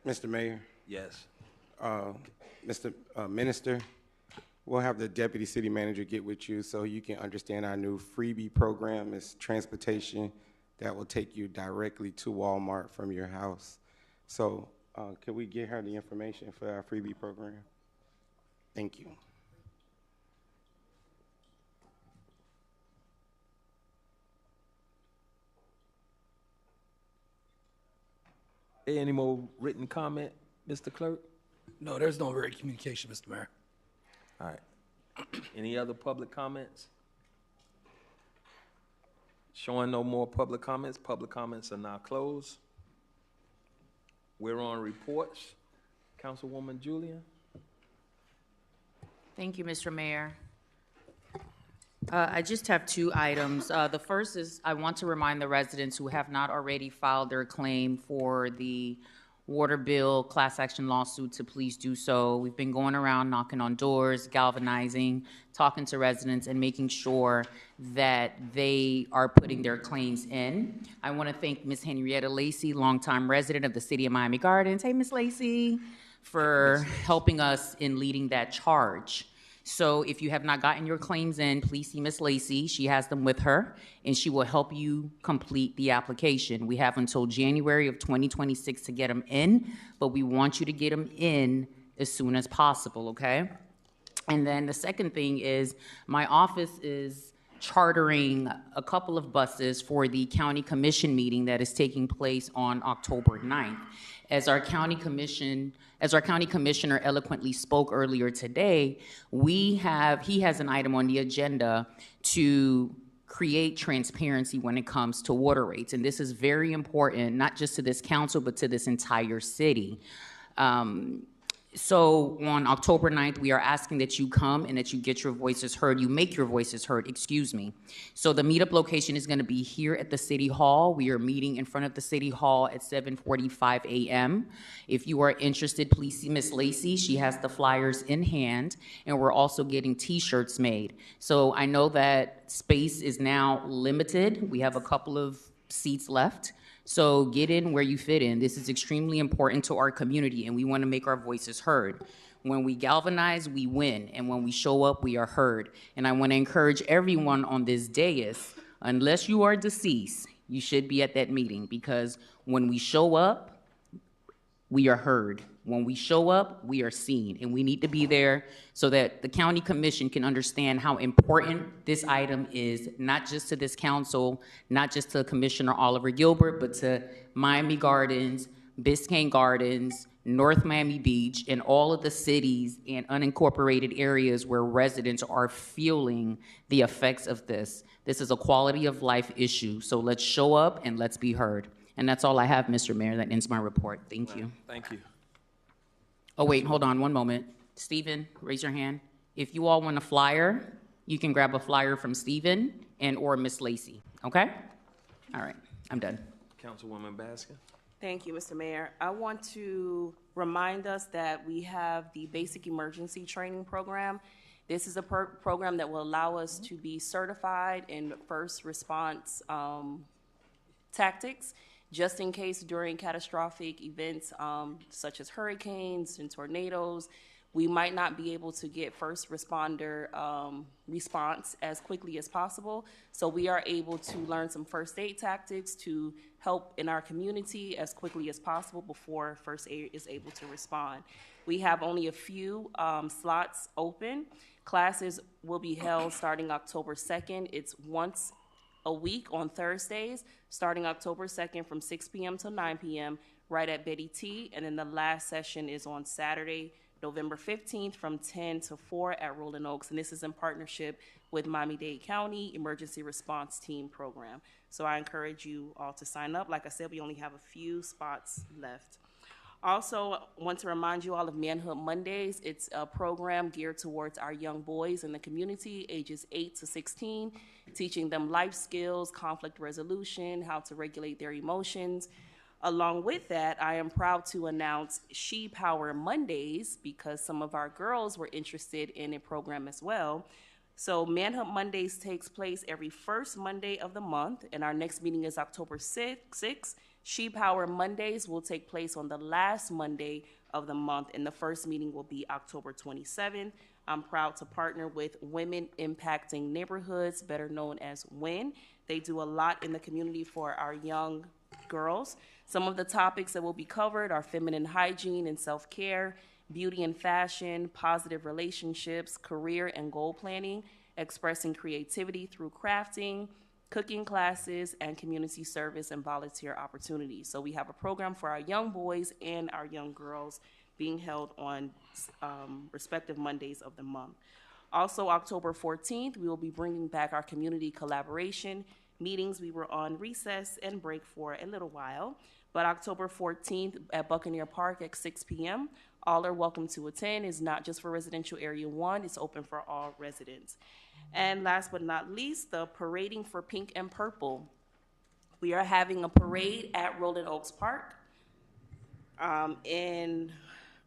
[SPEAKER 15] Mr. Mayor.
[SPEAKER 1] Yes.
[SPEAKER 15] Mr. Minister, we'll have the Deputy City Manager get with you so you can understand our new freebie program. It's transportation that will take you directly to Walmart from your house. So can we get her the information for our freebie program? Thank you.
[SPEAKER 1] Any more written comment, Mr. Clerk?
[SPEAKER 2] No, there's no written communication, Mr. Mayor.
[SPEAKER 1] All right. Any other public comments? Showing no more public comments are now closed. We're on reports. Councilwoman Julian.
[SPEAKER 6] Thank you, Mr. Mayor. I just have two items. The first is I want to remind the residents who have not already filed their claim for the water bill class action lawsuit to please do so. We've been going around knocking on doors, galvanizing, talking to residents, and making sure that they are putting their claims in. I want to thank Ms. Henrietta Lacey, longtime resident of the city of Miami Gardens. Hey, Ms. Lacey, for helping us in leading that charge. So if you have not gotten your claims in, please see Ms. Lacey. She has them with her, and she will help you complete the application. We have until January of 2026 to get them in, but we want you to get them in as soon as possible, okay? And then the second thing is my office is chartering a couple of buses for the county commission meeting that is taking place on October 9th. As our county commissioner eloquently spoke earlier today, he has an item on the agenda to create transparency when it comes to water rates. And this is very important, not just to this council, but to this entire city. So on October 9th, we are asking that you come and that you get your voices heard. You make your voices heard, excuse me. So the meetup location is going to be here at the City Hall. We are meeting in front of the City Hall at 7:45 a.m. If you are interested, please see Miss Lacey. She has the flyers in hand, and we're also getting T-shirts made. So I know that space is now limited. We have a couple of seats left. So get in where you fit in. This is extremely important to our community, and we want to make our voices heard. When we galvanize, we win, and when we show up, we are heard. And I want to encourage everyone on this dais, unless you are deceased, you should be at that meeting, because when we show up, we are heard. When we show up, we are seen, and we need to be there so that the county commission can understand how important this item is, not just to this council, not just to Commissioner Oliver Gilbert, but to Miami Gardens, Biscayne Gardens, North Miami Beach, and all of the cities and unincorporated areas where residents are feeling the effects of this. This is a quality of life issue, so let's show up and let's be heard. And that's all I have, Mr. Mayor. That ends my report. Thank you.
[SPEAKER 1] Thank you.
[SPEAKER 6] Oh, wait, hold on one moment. Stephen, raise your hand. If you all want a flyer, you can grab a flyer from Stephen or Miss Lacey, okay? All right, I'm done.
[SPEAKER 1] Councilwoman Baskin.
[SPEAKER 14] Thank you, Mr. Mayor. I want to remind us that we have the Basic Emergency Training Program. This is a program that will allow us to be certified in first response tactics, just in case during catastrophic events such as hurricanes and tornadoes, we might not be able to get first responder response as quickly as possible. So we are able to learn some first aid tactics to help in our community as quickly as possible before first aid is able to respond. We have only a few slots open. Classes will be held starting October 2nd. It's once a week on Thursdays, starting October 2nd from 6 p.m. to 9 p.m. right at Betty T. And then the last session is on Saturday, November 15th from 10 to 4 at Rolling Oaks. And this is in partnership with Miami-Dade County Emergency Response Team Program. So I encourage you all to sign up. Like I said, we only have a few spots left. Also, want to remind you all of Manhood Mondays. It's a program geared towards our young boys in the community, ages 8 to 16, teaching them life skills, conflict resolution, how to regulate their emotions. Along with that, I am proud to announce She Power Mondays because some of our girls were interested in a program as well. So Manhunt Mondays takes place every first Monday of the month, and our next meeting is October 6th. She Power Mondays will take place on the last Monday of the month, and the first meeting will be October 27th. I'm proud to partner with Women Impacting Neighborhoods, better known as WIN. They do a lot in the community for our young girls. Some of the topics that will be covered are feminine hygiene and self-care, beauty and fashion, positive relationships, career and goal planning, expressing creativity through crafting, cooking classes, and community service and volunteer opportunities. So we have a program for our young boys and our young girls being held on respective Mondays of the month. Also, October 14th, we will be bringing back our community collaboration meetings. We were on recess and break for a little while, but October 14th at Buccaneer Park at 6 p.m., all are welcome to attend. It's not just for residential area 1, it's open for all residents. And last but not least, the Parading for Pink and Purple. We are having a parade at Rolling Oaks Park in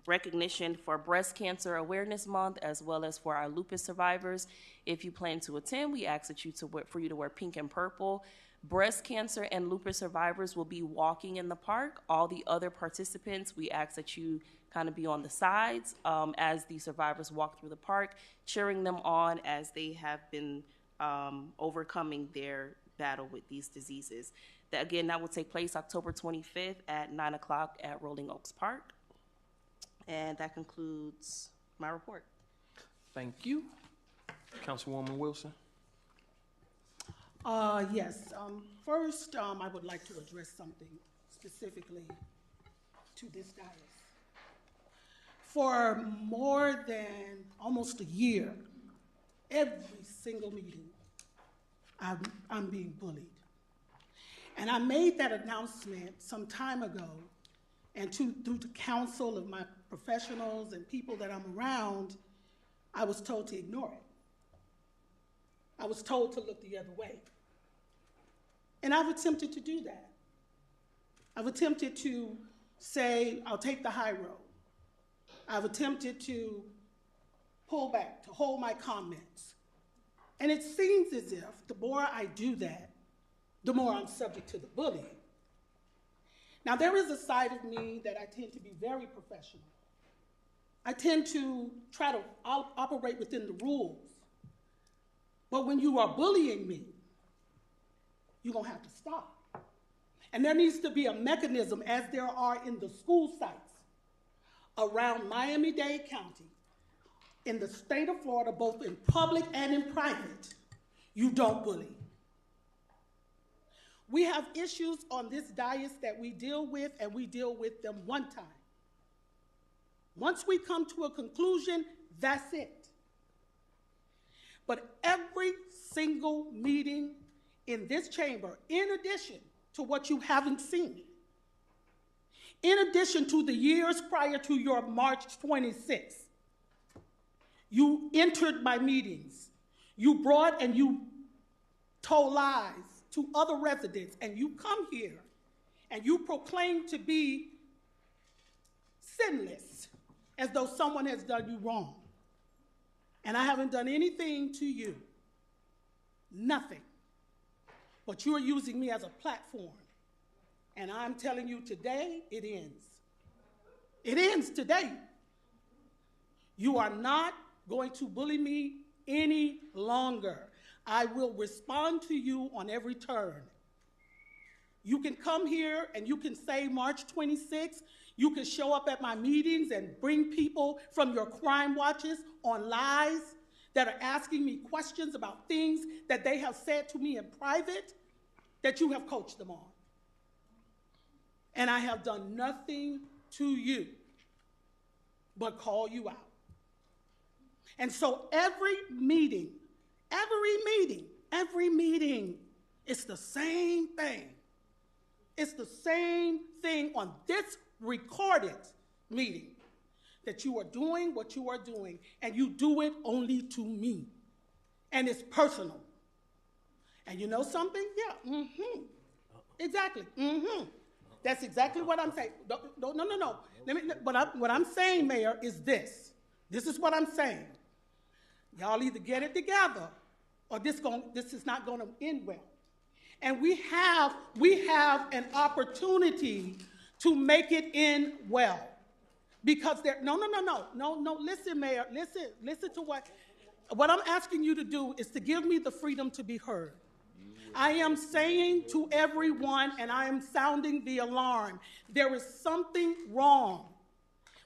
[SPEAKER 14] recognition for Breast Cancer Awareness Month, as well as for our lupus survivors. If you plan to attend, we ask that for you to wear pink and purple. Breast cancer and lupus survivors will be walking in the park. All the other participants, we ask that you kind of be on the sides as the survivors walk through the park, cheering them on as they have been overcoming their battle with these diseases. That will take place October 25th at 9 o'clock at Rolling Oaks Park. And that concludes my report.
[SPEAKER 1] Thank you. Councilwoman Wilson.
[SPEAKER 5] Yes. First, I would like to address something specifically to this dais. For more than almost a year, every single meeting, I'm being bullied. And I made that announcement some time ago, and through the counsel of my professionals and people that I'm around, I was told to ignore it. I was told to look the other way. And I've attempted to do that. I've attempted to say, I'll take the high road. I've attempted to pull back, to hold my comments. And it seems as if the more I do that, the more I'm subject to the bullying. Now, there is a side of me that I tend to be very professional. I tend to try to operate within the rules. But when you are bullying me, you're going to have to stop. And there needs to be a mechanism, as there are in the school sites around Miami-Dade County, in the state of Florida, both in public and in private. You don't bully. We have issues on this dais that we deal with, and we deal with them one time. Once we come to a conclusion, that's it. But every single meeting in this chamber, in addition to what you haven't seen, in addition to the years prior to your March 26th, you entered my meetings. You brought and you told lies to other residents, and you come here and you proclaim to be sinless, as though someone has done you wrong. And I haven't done anything to you. Nothing. But you are using me as a platform. And I'm telling you today, it ends. It ends today. You are not going to bully me any longer. I will respond to you on every turn. You can come here and you can say March 26th. You can show up at my meetings and bring people from your crime watches on lies that are asking me questions about things that they have said to me in private that you have coached them on. And I have done nothing to you but call you out. And so every meeting, it's the same thing. It's the same thing on this recorded meeting, that you are doing what you are doing, and you do it only to me. And it's personal. And you know something? Yeah, exactly, That's exactly what I'm saying. No. What I'm saying, Mayor, is this. This is what I'm saying. Y'all either get it together, or this is not going to end well. And we have an opportunity to make it end well. Because listen, Mayor, listen to what I'm asking you to do is to give me the freedom to be heard. I am saying to everyone, and I am sounding the alarm, there is something wrong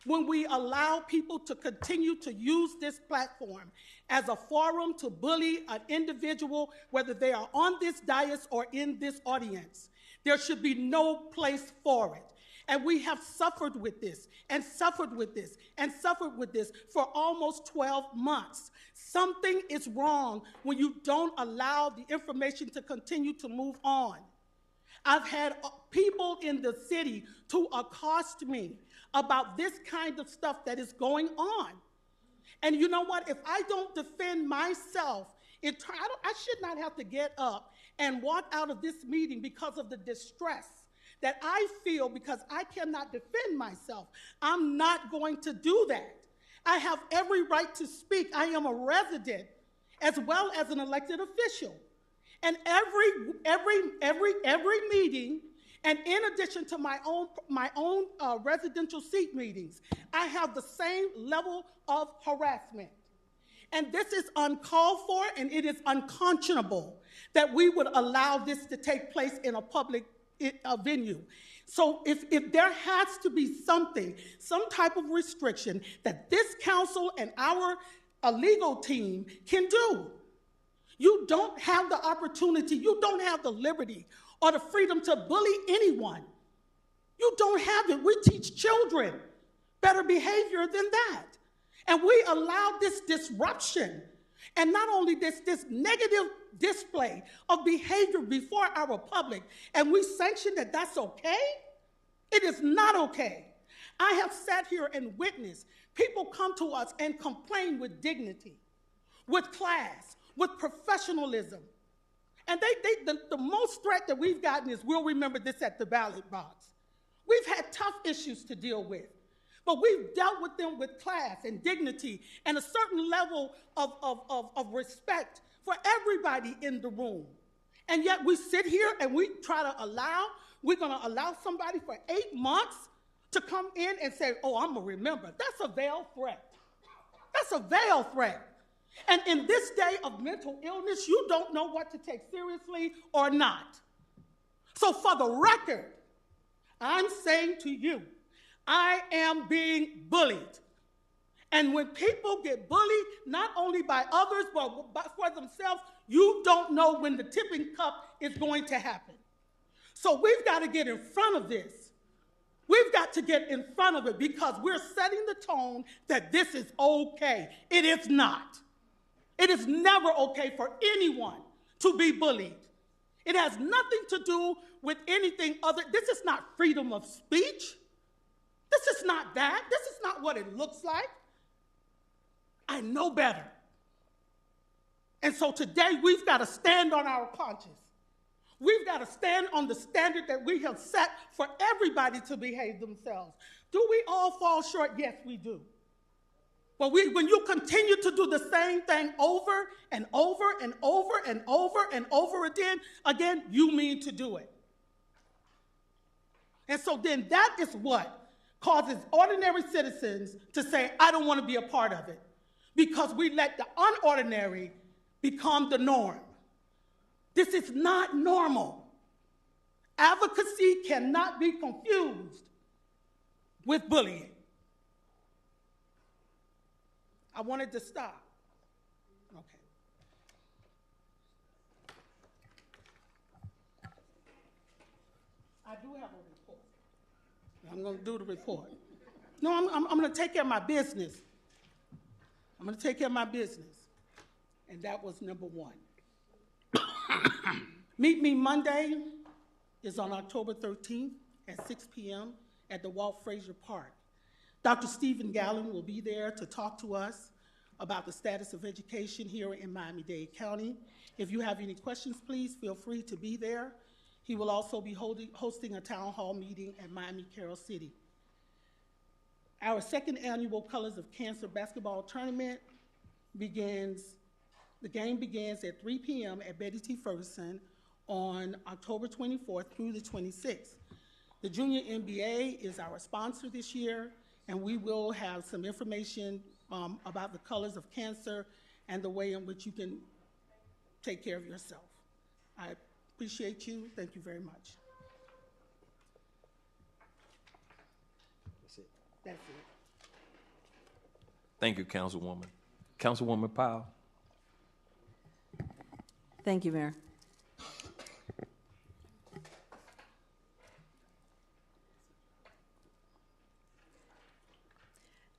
[SPEAKER 5] when we allow people to continue to use this platform as a forum to bully an individual, whether they are on this dais or in this audience. There should be no place for it. And we have suffered with this, and suffered with this, and suffered with this for almost 12 months. Something is wrong when you don't allow the information to continue to move on. I've had people in the city to accost me about this kind of stuff that is going on. And you know what? If I don't defend myself, I should not have to get up and walk out of this meeting because of the distress that I feel because I cannot defend myself. I'm not going to do that. I have every right to speak. I am a resident as well as an elected official. And every meeting, and in addition to my own residential seat meetings, I have the same level of harassment. And this is uncalled for, and it is unconscionable that we would allow this to take place in a public venue. So if there has to be some type of restriction that this council and our legal team can do. You don't have the opportunity, you don't have the liberty or the freedom to bully anyone. You don't have it. We teach children better behavior than that. And we allow this disruption, and not only this negative display of behavior before our public, and we sanction that that's okay? It is not okay. I have sat here and witnessed people come to us and complain with dignity, with class, with professionalism. And the most threat that we've gotten is, we'll remember this at the ballot box. We've had tough issues to deal with, but we've dealt with them with class and dignity and a certain level of respect for everybody in the room. And yet we sit here and we're going to allow somebody for 8 months to come in and say, oh, I'm going to remember. That's a veiled threat. That's a veiled threat. And in this day of mental illness, you don't know what to take seriously or not. So for the record, I'm saying to you, I am being bullied. And when people get bullied, not only by others, but for themselves, you don't know when the tipping cup is going to happen. So we've got to get in front of this. We've got to get in front of it, because we're setting the tone that this is okay. It is not. It is never okay for anyone to be bullied. It has nothing to do with anything other. This is not freedom of speech. This is not that. This is not what it looks like. I know better. And so today we've got to stand on our conscience. We've got to stand on the standard that we have set for everybody to behave themselves. Do we all fall short? Yes, we do. But when you continue to do the same thing over and over and over and over and over again, you mean to do it. And so then that is what causes ordinary citizens to say, I don't want to be a part of it, because we let the unordinary become the norm. This is not normal. Advocacy cannot be confused with bullying. I wanted to stop. Okay. I do have a report. I'm going to do the report. No, I'm going to take care of my business. I'm going to take care of my business. And that was number one. Meet Me Monday is on October 13th at 6 p.m. at the Walt Frazier Park. Dr. Stephen Gallen will be there to talk to us about the status of education here in Miami-Dade County. If you have any questions, please feel free to be there. He will also be hosting a town hall meeting at Miami Carroll City. Our second annual Colors of Cancer basketball tournament begins at 3 p.m. at Betty T. Ferguson on October 24th through the 26th. The Junior NBA is our sponsor this year, and we will have some information about the colors of cancer and the way in which you can take care of yourself. I appreciate you. Thank you very much.
[SPEAKER 1] That's it.
[SPEAKER 5] That's it.
[SPEAKER 1] Thank you, Councilwoman. Councilwoman Powell.
[SPEAKER 7] Thank you, Mayor.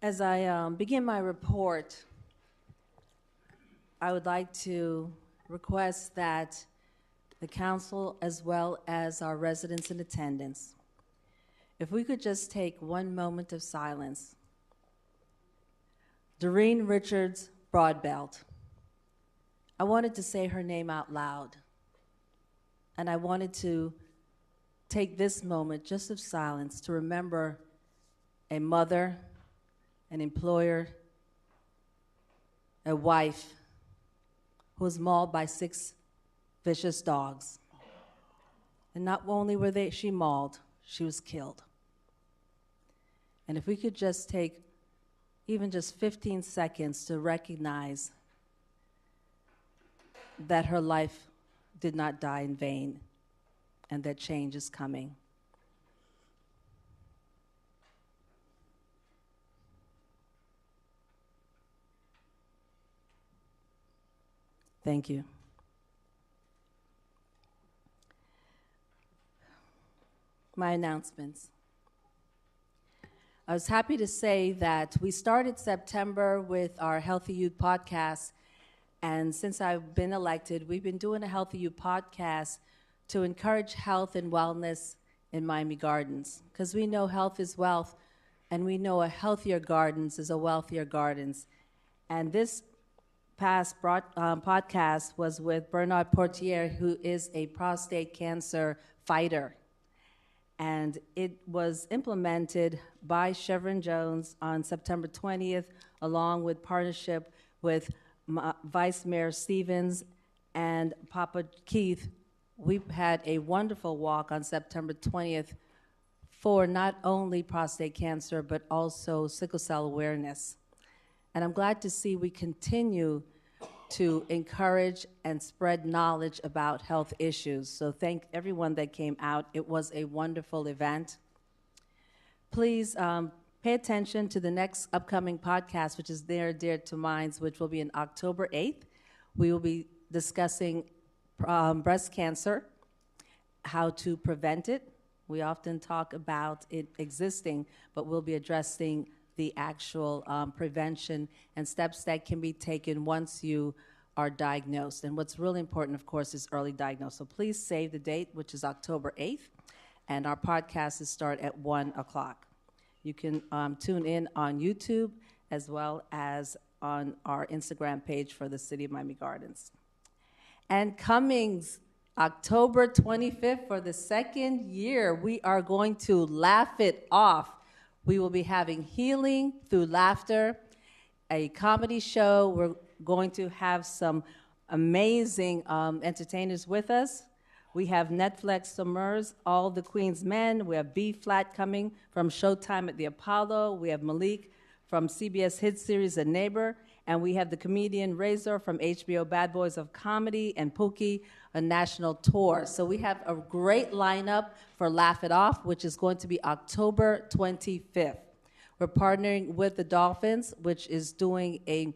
[SPEAKER 7] As I begin my report, I would like to request that the council, as well as our residents in attendance, if we could just take one moment of silence. Doreen Richards Broadbelt. I wanted to say her name out loud, and I wanted to take this moment just of silence to remember a mother, an employer, a wife who was mauled by 6 vicious dogs. And not only were she mauled, she was killed. And if we could just take even just 15 seconds to recognize that her life did not die in vain and that change is coming. Thank you. my announcements. I was happy to say that we started September with our Healthy Youth podcast, and since I've been elected, we've been doing a Healthy Youth podcast to encourage health and wellness in Miami Gardens, because we know health is wealth, and we know a healthier gardens is a wealthier gardens. And this past podcast was with Bernard Portier, who is a prostate cancer fighter. And it was implemented by Chevron Jones on September 20th, along with partnership with Vice Mayor Stevens and Papa Keith. We had a wonderful walk on September 20th for not only prostate cancer, but also sickle cell awareness. And I'm glad to see we continue to encourage and spread knowledge about health issues. So thank everyone that came out. It was a wonderful event. Please pay attention to the next upcoming podcast, which is near and dear to mine, which will be on October 8th. We will be discussing breast cancer, how to prevent it. We often talk about it existing, but we'll be addressing the actual prevention and steps that can be taken once you are diagnosed. And what's really important, of course, is early diagnosis. So please save the date, which is October 8th, and our podcast is start at 1 o'clock. You can tune in on YouTube as well as on our Instagram page for the City of Miami Gardens. And coming October 25th, for the second year, we are going to laugh it off. We will be having Healing Through Laughter, a comedy show. We're going to have some amazing entertainers with us. We have Netflix Summers, All the Queen's Men. We have B-Flat coming from Showtime at the Apollo. We have Malik from CBS hit series A Neighbor. And we have the comedian Razor from HBO Bad Boys of Comedy, and Pookie, a national tour. So we have a great lineup for Laugh It Off, which is going to be October 25th. We're partnering with the Dolphins, which is doing a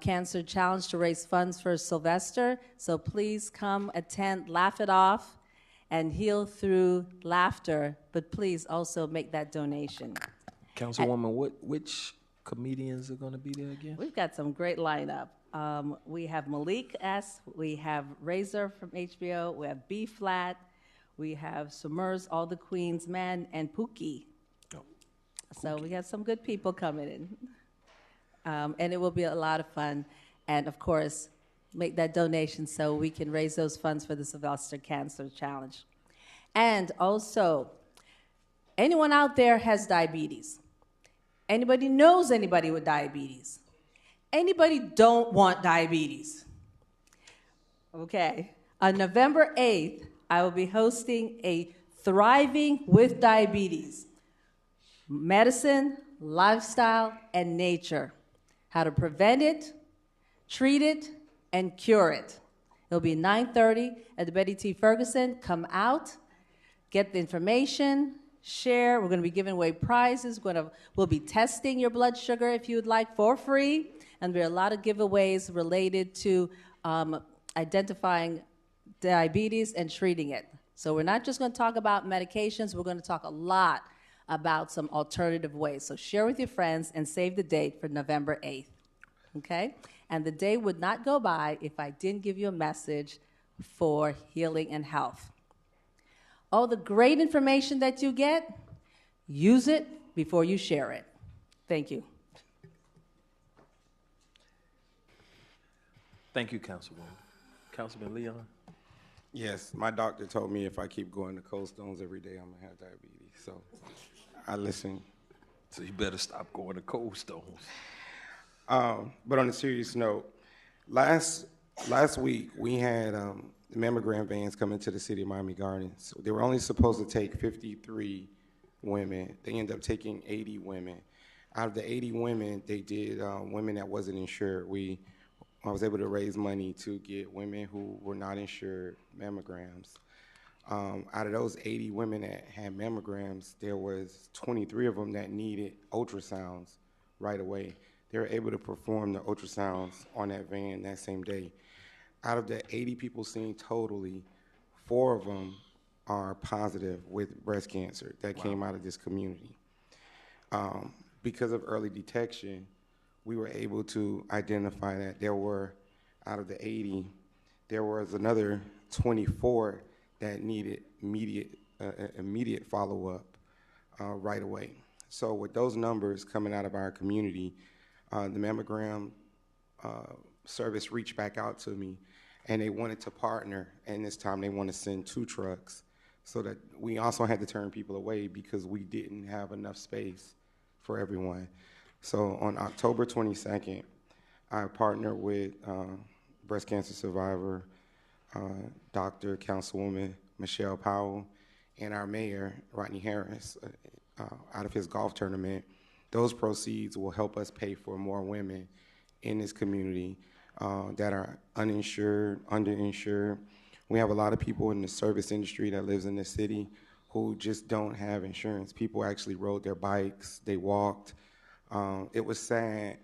[SPEAKER 7] cancer challenge to raise funds for Sylvester. So please come attend Laugh It Off and heal through laughter, but please also make that donation.
[SPEAKER 1] Councilwoman, which comedians are going to be there again?
[SPEAKER 7] We've got some great lineup. We have Malik S., we have Razor from HBO, we have B-Flat, we have Summers, All the Queen's Men, and Pookie. Oh, so we have some good people coming in. And it will be a lot of fun. And of course, make that donation so we can raise those funds for the Sylvester Cancer Challenge. And also, anyone out there has diabetes? Anybody knows anybody with diabetes? Anybody don't want diabetes? Okay. On November 8th, I will be hosting a Thriving with Diabetes, medicine, lifestyle, and nature. How to prevent it, treat it, and cure it. It'll be 9:30 at the Betty T. Ferguson. Come out, get the information, share. We're going to be giving away prizes. We'll be testing your blood sugar if you would like for free. And there are a lot of giveaways related to identifying diabetes and treating it. So we're not just going to talk about medications. We're going to talk a lot about some alternative ways. So share with your friends and save the date for November 8th. Okay? And the day would not go by if I didn't give you a message for healing and health. All the great information that you get, use it before you share it. Thank you.
[SPEAKER 1] Thank you, Councilwoman. Councilman Leon?
[SPEAKER 15] Yes, my doctor told me if I keep going to Cold Stones every day, I'm going to have diabetes. So I listen.
[SPEAKER 1] So you better stop going to Cold Stones.
[SPEAKER 15] But on a serious note, last week we had mammogram vans coming to the City of Miami Gardens. They were only supposed to take 53 women. They ended up taking 80 women. Out of the 80 women, they did women that wasn't insured. I was able to raise money to get women who were not insured mammograms. Out of those 80 women that had mammograms, there was 23 of them that needed ultrasounds right away. They were able to perform the ultrasounds on that van that same day. Out of the 80 people seen totally, 4 of them are positive with breast cancer that came out of this community. Because of early detection, we were able to identify that there were, out of the 80, there was another 24 that needed immediate follow-up right away. So with those numbers coming out of our community, the mammogram service reached back out to me, and they wanted to partner, and this time they want to send 2 trucks, so that we also had to turn people away because we didn't have enough space for everyone. So on October 22nd, I partnered with breast cancer survivor, Dr. Councilwoman Michelle Powell, and our mayor, Rodney Harris, out of his golf tournament. Those proceeds will help us pay for more women in this community that are uninsured, underinsured. We have a lot of people in the service industry that lives in the city who just don't have insurance. People actually rode their bikes, they walked. It was sad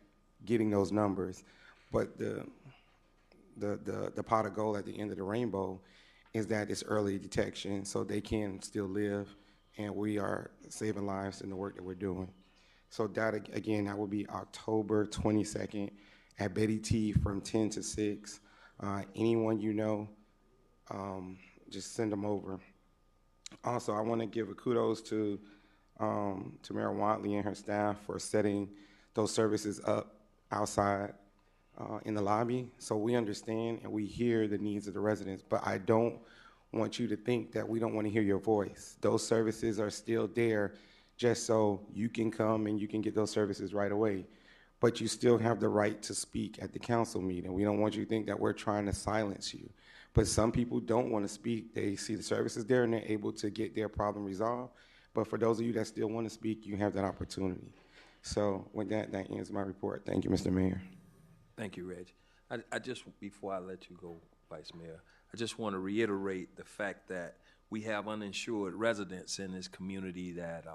[SPEAKER 15] getting those numbers, but the pot of gold at the end of the rainbow is that it's early detection, so they can still live, and we are saving lives in the work that we're doing. So that, again, that will be October 22nd at Betty T from 10 to 6. Anyone you know, just send them over. Also, I want to give a kudos to Mayor Watley and her staff for setting those services up outside in the lobby. So we understand and we hear the needs of the residents, but I don't want you to think that we don't want to hear your voice. Those services are still there just so you can come and you can get those services right away. But you still have the right to speak at the council meeting. We don't want you to think that we're trying to silence you. But some people don't want to speak. They see the services there and they're able to get their problem resolved. But for those of you that still want to speak, you have that opportunity. So with that, that ends my report. Thank you, Mr. Mayor.
[SPEAKER 1] Thank you, Reg. I just, before I let you go, Vice Mayor, I just want to reiterate the fact that we have uninsured residents in this community that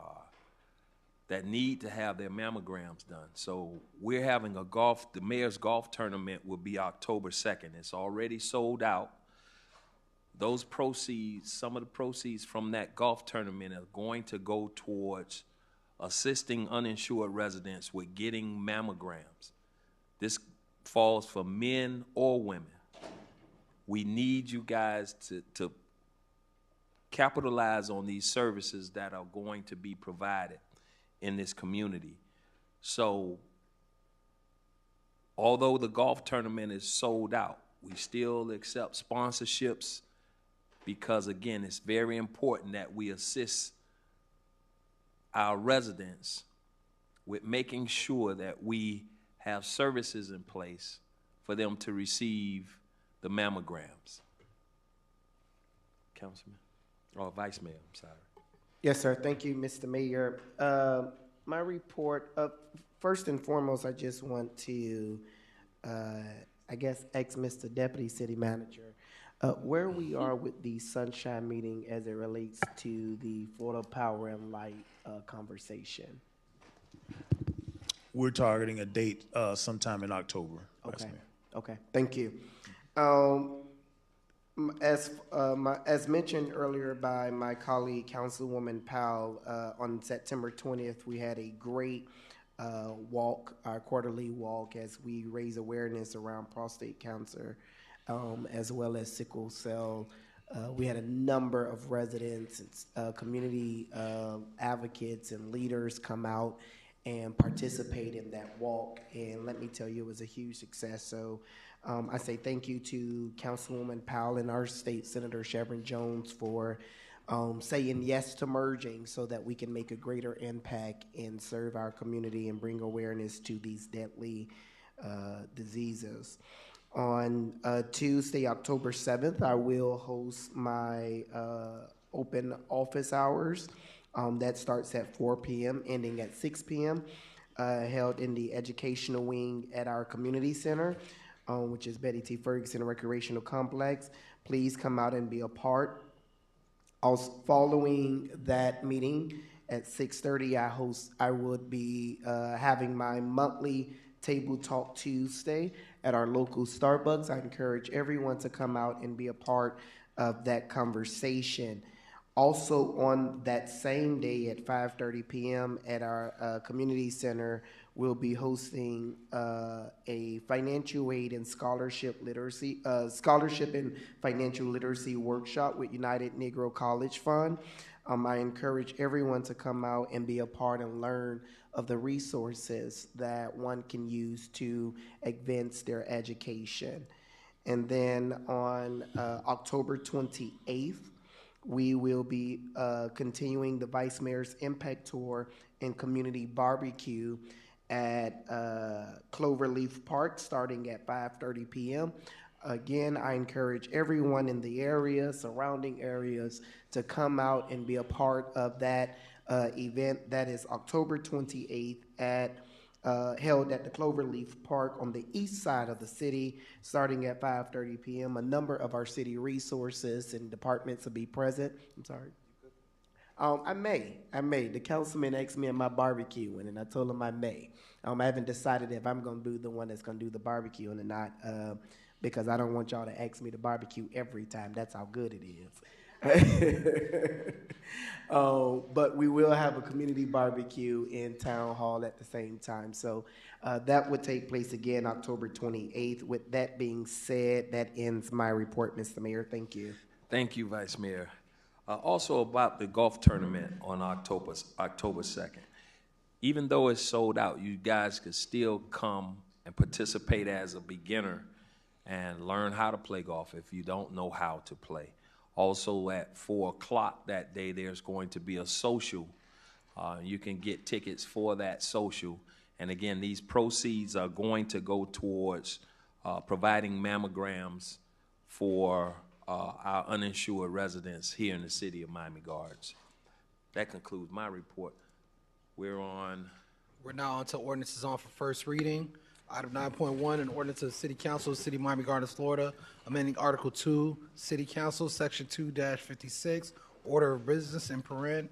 [SPEAKER 1] need to have their mammograms done. So we're having the mayor's golf tournament will be October 2nd. It's already sold out. Those proceeds, some of the proceeds from that golf tournament are going to go towards assisting uninsured residents with getting mammograms. This falls for men or women. We need you guys to capitalize on these services that are going to be provided in this community. So, although the golf tournament is sold out, we still accept sponsorships because, again, it's very important that we assist our residents with making sure that we have services in place for them to receive the mammograms. Councilman, or Vice Mayor, I'm sorry.
[SPEAKER 4] Yes, sir. Thank you, Mr. Mayor. My report, first and foremost, I just want to, I guess, ask Mr. Deputy City Manager, where we are with the Sunshine meeting as it relates to the Florida Power and Light conversation.
[SPEAKER 8] We're targeting a date sometime in October.
[SPEAKER 4] Okay. Okay. Thank you. As mentioned earlier by my colleague, Councilwoman Powell, on September 20th, we had a great walk, our quarterly walk, as we raise awareness around prostate cancer, as well as sickle cell. We had a number of residents, community advocates, and leaders come out and participate in that walk. And let me tell you, it was a huge success. So I say thank you to Councilwoman Powell and our state Senator Chevron Jones for saying yes to merging so that we can make a greater impact and serve our community and bring awareness to these deadly diseases. On Tuesday, October 7th, I will host my open office hours. That starts at 4 p.m., ending at 6 p.m., held in the educational wing at our community center, which is Betty T. Ferguson Recreational Complex. Please come out and be a part. Also, following that meeting at 6:30, I would be having my monthly Table Talk Tuesday at our local Starbucks. I encourage everyone to come out and be a part of that conversation. Also on that same day at 5:30 p.m. at our community center, we'll be hosting a financial aid and scholarship and financial literacy workshop with United Negro College Fund. I encourage everyone to come out and be a part and learn of the resources that one can use to advance their education. And then on October 28th, we will be continuing the Vice Mayor's Impact Tour and Community Barbecue at Cloverleaf Park starting at 5:30 p.m. Again, I encourage everyone in the area, surrounding areas, to come out and be a part of that event. That is October 28th held at the Cloverleaf Park on the east side of the city, starting at 5:30 p.m. A number of our city resources and departments will be present. I'm sorry. I may. The councilman asked me in my barbecuing, and I told him I may. I haven't decided if I'm going to be the one that's going to do the barbecuing or not, because I don't want y'all to ask me to barbecue every time. That's how good it is. But we will have a community barbecue in Town Hall at the same time. So that would take place again October 28th. With that being said, that ends my report, Mr. Mayor. Thank you.
[SPEAKER 1] Thank you, Vice Mayor. Also about the golf tournament on October 2nd. Even though it's sold out, you guys could still come and participate as a beginner and learn how to play golf if you don't know how to play. Also at 4 o'clock that day, there's going to be a social. You can get tickets for that social. And again, these proceeds are going to go towards providing mammograms for our uninsured residents here in the city of Miami Gardens. That concludes my report. We're
[SPEAKER 2] now on to ordinances on for first reading. Item 9.1, an ordinance of the City Council, City of Miami Gardens, Florida, amending Article 2, City Council, Section 2-56, Order of Business in paren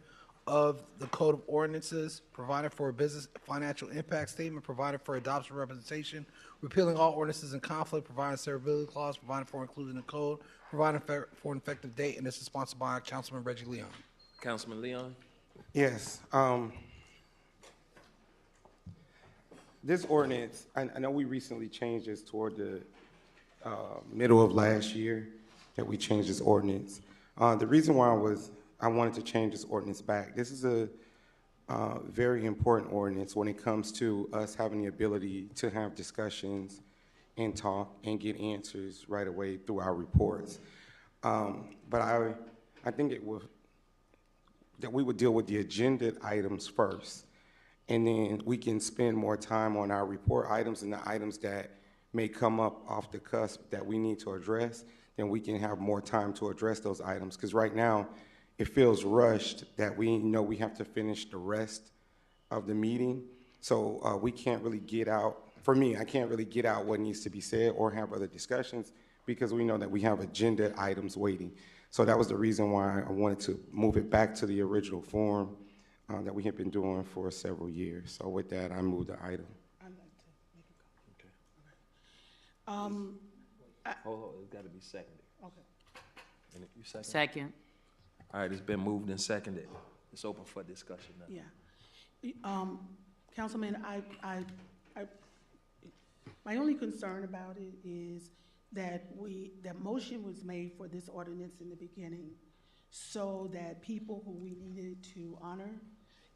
[SPEAKER 2] of the Code of Ordinances, providing for a business financial impact statement, providing for adoption representation, repealing all ordinances in conflict, providing severability clause, providing for inclusion in the code, providing for an effective date, and this is sponsored by Councilman Reggie Leon.
[SPEAKER 1] Councilman Leon?
[SPEAKER 15] Yes. This ordinance, I know we recently changed this toward the middle of last year that we changed this ordinance. The reason why I wanted to change this ordinance back, this is a very important ordinance when it comes to us having the ability to have discussions and talk and get answers right away through our reports. But I think that we would deal with the agenda items first, and then we can spend more time on our report items and the items that may come up off the cusp that we need to address. Then we can have more time to address those items, because right now it feels rushed that we know we have to finish the rest of the meeting. So we can't really get out, for me, I can't really get out what needs to be said or have other discussions, because we know that we have agenda items waiting. So that was the reason why I wanted to move it back to the original form that we have been doing for several years. So with that, I moved the item.
[SPEAKER 5] I'd like to make a comment.
[SPEAKER 1] It's got to be seconded.
[SPEAKER 5] Okay.
[SPEAKER 1] And you second?
[SPEAKER 6] Second.
[SPEAKER 1] All right, it's been moved and seconded. It's open for discussion now.
[SPEAKER 5] Yeah. Councilman, my only concern about it is that that motion was made for this ordinance in the beginning so that people who we needed to honor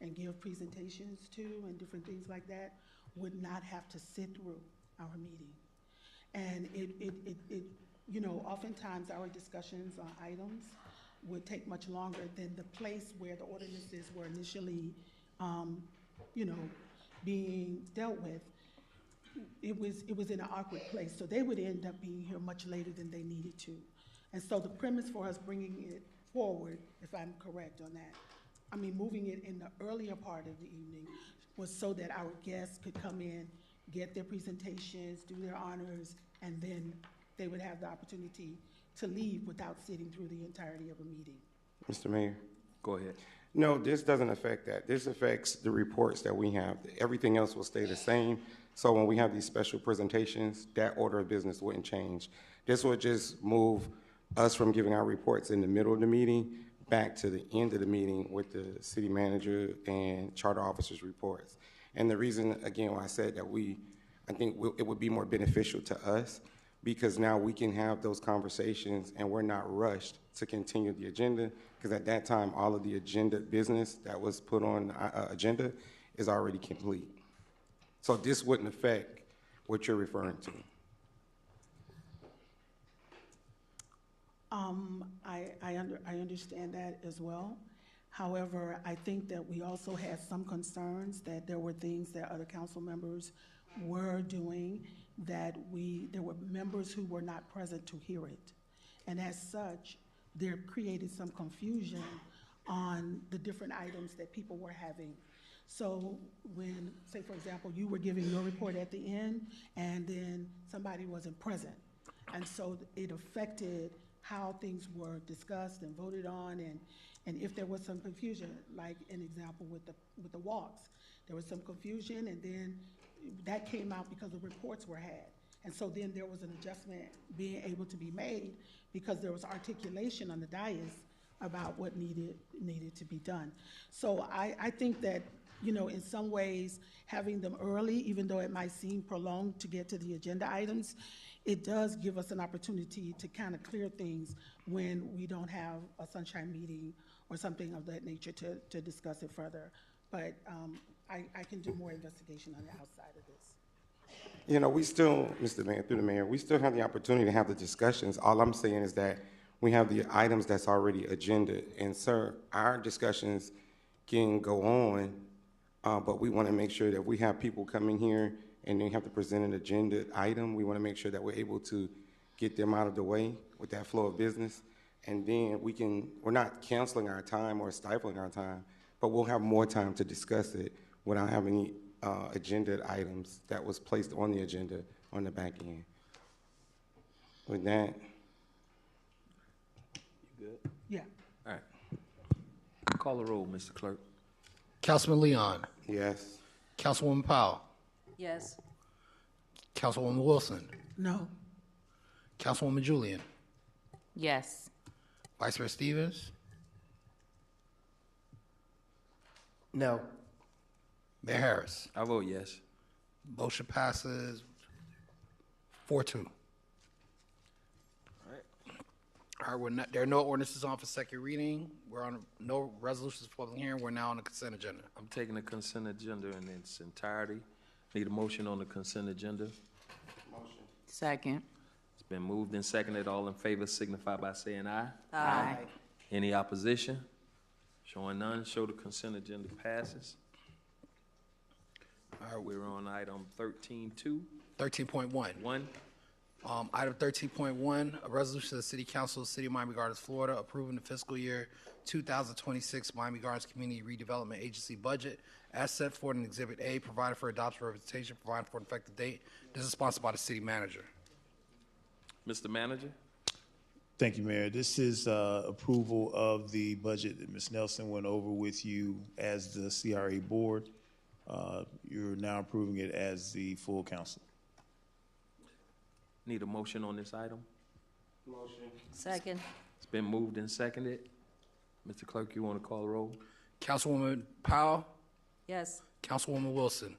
[SPEAKER 5] and give presentations to and different things like that would not have to sit through our meeting. And it you know, oftentimes our discussions on items would take much longer than the place where the ordinances were initially, you know, being dealt with. It was in an awkward place, so they would end up being here much later than they needed to. And so the premise for us bringing it forward, if I'm correct on that, I mean moving it in the earlier part of the evening, was so that our guests could come in, get their presentations, do their honors, and then they would have the opportunity to leave without sitting through the entirety of a meeting.
[SPEAKER 15] Mr. Mayor?
[SPEAKER 1] Go ahead.
[SPEAKER 15] No, this doesn't affect that. This affects the reports that we have. Everything else will stay the same. So when we have these special presentations, that order of business wouldn't change. This would just move us from giving our reports in the middle of the meeting back to the end of the meeting with the city manager and charter officers' reports. And the reason, again, why I said that I think it would be more beneficial to us, because now we can have those conversations and we're not rushed to continue the agenda, because at that time, all of the agenda business that was put on the agenda is already complete. So this wouldn't affect what you're referring to.
[SPEAKER 5] I understand that as well. However, I think that we also had some concerns that there were things that other council members were doing that there were members who were not present to hear it. And as such, there created some confusion on the different items that people were having. So when, say for example, you were giving your report at the end and then somebody wasn't present. And so it affected how things were discussed and voted on, and if there was some confusion, like an example with the walks, there was some confusion, and then that came out because the reports were had. And so then there was an adjustment being able to be made because there was articulation on the dais about what needed to be done. So I think that, in some ways, having them early, even though it might seem prolonged to get to the agenda items, it does give us an opportunity to kind of clear things when we don't have a sunshine meeting or something of that nature to discuss it further. But I can do more investigation on the outside of this.
[SPEAKER 15] We still, Mr. Mayor, through the mayor, we still have the opportunity to have the discussions. All I'm saying is that we have the items that's already agenda. And sir, our discussions can go on, but we want to make sure that we have people coming here and they have to present an agenda item. We want to make sure that we're able to get them out of the way with that flow of business. And then we're not canceling our time or stifling our time, but we'll have more time to discuss it without having any agenda items that was placed on the agenda on the back end. With that.
[SPEAKER 1] You good?
[SPEAKER 5] Yeah.
[SPEAKER 1] All right. Call the roll, Mr. Clerk.
[SPEAKER 2] Councilman Leon.
[SPEAKER 15] Yes.
[SPEAKER 2] Councilwoman Powell.
[SPEAKER 7] Yes.
[SPEAKER 2] Councilwoman Wilson.
[SPEAKER 5] No.
[SPEAKER 2] Councilwoman Julian.
[SPEAKER 6] Yes.
[SPEAKER 2] Vice Mayor Stevens.
[SPEAKER 4] No.
[SPEAKER 2] Mayor Harris.
[SPEAKER 1] I vote yes.
[SPEAKER 2] Motion passes 4-2. All right, there are no ordinances on for second reading. We're on no resolutions for public hearing. We're now on the consent agenda.
[SPEAKER 1] I'm taking the consent agenda in its entirety. Need a motion on the consent agenda.
[SPEAKER 15] Motion.
[SPEAKER 6] Second.
[SPEAKER 1] It's been moved and seconded. All in favor signify by saying aye.
[SPEAKER 6] Aye.
[SPEAKER 1] Any opposition? Showing none, show the consent agenda passes. All right, we're on item 13.2.
[SPEAKER 2] 13.1.
[SPEAKER 1] 1.
[SPEAKER 2] Item 13.1, a resolution of the City Council of the City of Miami Gardens, Florida, approving the fiscal year 2026 Miami Gardens Community Redevelopment Agency budget as set forth in Exhibit A, provided for adoption representation, provided for an effective date. This is sponsored by the City Manager.
[SPEAKER 1] Mr. Manager?
[SPEAKER 8] Thank you, Mayor. This is approval of the budget that Ms. Nelson went over with you as the CRA board. You're now approving it as the full council.
[SPEAKER 1] Need a motion on this item?
[SPEAKER 15] Motion.
[SPEAKER 7] Second.
[SPEAKER 1] It's been moved and seconded. Mr. Clerk, you want to call the roll?
[SPEAKER 2] Councilwoman Powell.
[SPEAKER 7] Yes.
[SPEAKER 2] Councilwoman Wilson.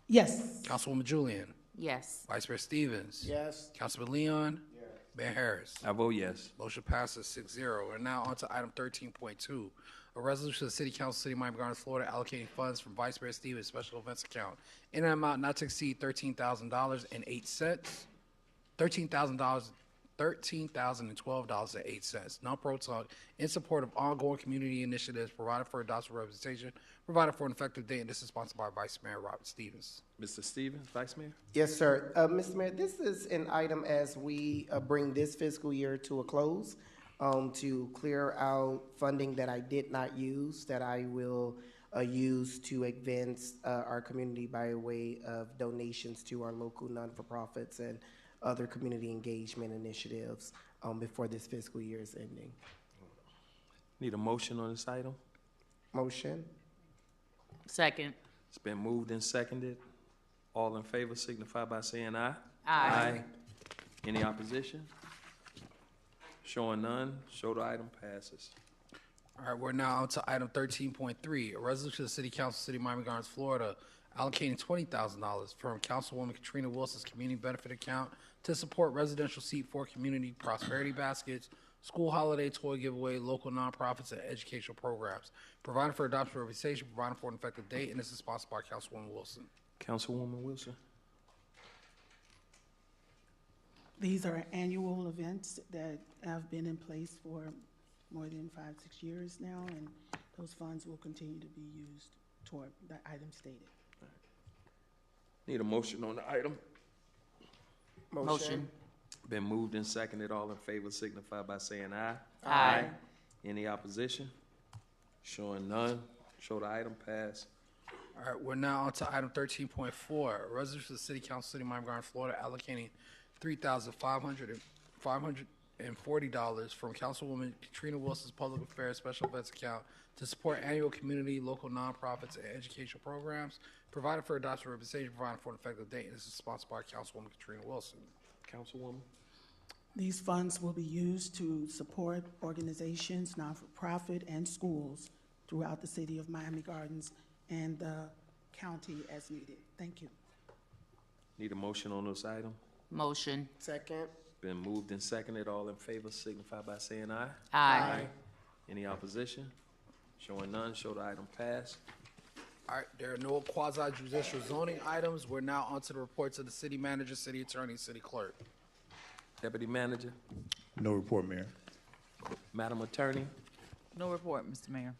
[SPEAKER 5] Yes.
[SPEAKER 2] Councilwoman Julian.
[SPEAKER 6] Yes.
[SPEAKER 2] Vice Mayor Stevens.
[SPEAKER 4] Yes.
[SPEAKER 2] Councilman Leon.
[SPEAKER 15] Yes.
[SPEAKER 2] Mayor Harris.
[SPEAKER 1] I vote yes.
[SPEAKER 2] Motion passes 6-0. We're now on to item 13.2, a resolution of the City Council, City of Miami Gardens, Florida, allocating funds from Vice Mayor Stevens' special events account in an amount not to exceed $13,008. $13,012.08. Non-pro talk in support of ongoing community initiatives, provided for adoption representation, provided for an effective date, and this is sponsored by Vice Mayor Robert Stevens.
[SPEAKER 1] Mr. Stevens, Vice Mayor?
[SPEAKER 4] Yes, sir. Mr. Mayor, this is an item as we bring this fiscal year to a close, to clear out funding that I did not use, that I will use to advance our community by way of donations to our local non-for-profits and other community engagement initiatives before this fiscal year is ending.
[SPEAKER 1] Need a motion on this item?
[SPEAKER 4] Motion.
[SPEAKER 6] Second.
[SPEAKER 1] It's been moved and seconded. All in favor signify by saying aye.
[SPEAKER 6] Aye.
[SPEAKER 1] Any opposition? Showing none, show the item passes.
[SPEAKER 2] All right, we're now on to item 13.3, a resolution of the City Council, City of Miami Gardens, Florida, allocating $20,000 from Councilwoman Katrina Wilson's community benefit account to support residential seat for community prosperity baskets, school holiday toy giveaway, local nonprofits, and educational programs, providing for adoption representation, providing for an effective date, and this is sponsored by Councilwoman Wilson.
[SPEAKER 1] Councilwoman Wilson.
[SPEAKER 5] These are annual events that have been in place for more than 5-6 years now, and those funds will continue to be used toward the item stated.
[SPEAKER 1] Need a motion on the item.
[SPEAKER 16] Motion.
[SPEAKER 1] Been moved and seconded. All in favor signify by saying aye.
[SPEAKER 16] Aye.
[SPEAKER 1] Any opposition? Showing none. Show the item pass.
[SPEAKER 2] All right, we're now on to item 13.4, a resolution of the City Council, City of Miami Gardens, Florida, allocating $3,540 from Councilwoman Katrina Wilson's Public Affairs Special Events account to support annual community, local nonprofits, and educational programs, provided for adoption representation, provided for an effective date, and this is sponsored by Councilwoman Katrina Wilson. Councilwoman.
[SPEAKER 5] These funds will be used to support organizations, not-for-profit, and schools throughout the city of Miami Gardens and the county as needed. Thank you.
[SPEAKER 1] Need a motion on this item.
[SPEAKER 16] Motion.
[SPEAKER 4] Second.
[SPEAKER 1] Been moved and seconded. All in favor signify by saying aye.
[SPEAKER 16] Aye.
[SPEAKER 1] Any opposition? Showing none. Show the item pass.
[SPEAKER 2] All right, there are no quasi-judicial zoning items. We're now on to the reports of the city manager, city attorney, city clerk.
[SPEAKER 1] Deputy manager.
[SPEAKER 8] No report, Mayor.
[SPEAKER 1] Madam attorney.
[SPEAKER 9] No report, Mr. Mayor.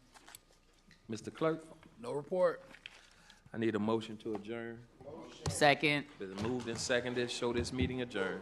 [SPEAKER 1] Mr. clerk.
[SPEAKER 2] No report.
[SPEAKER 1] I need a motion to adjourn.
[SPEAKER 16] Second.
[SPEAKER 1] Been moved and seconded. Show this meeting adjourned.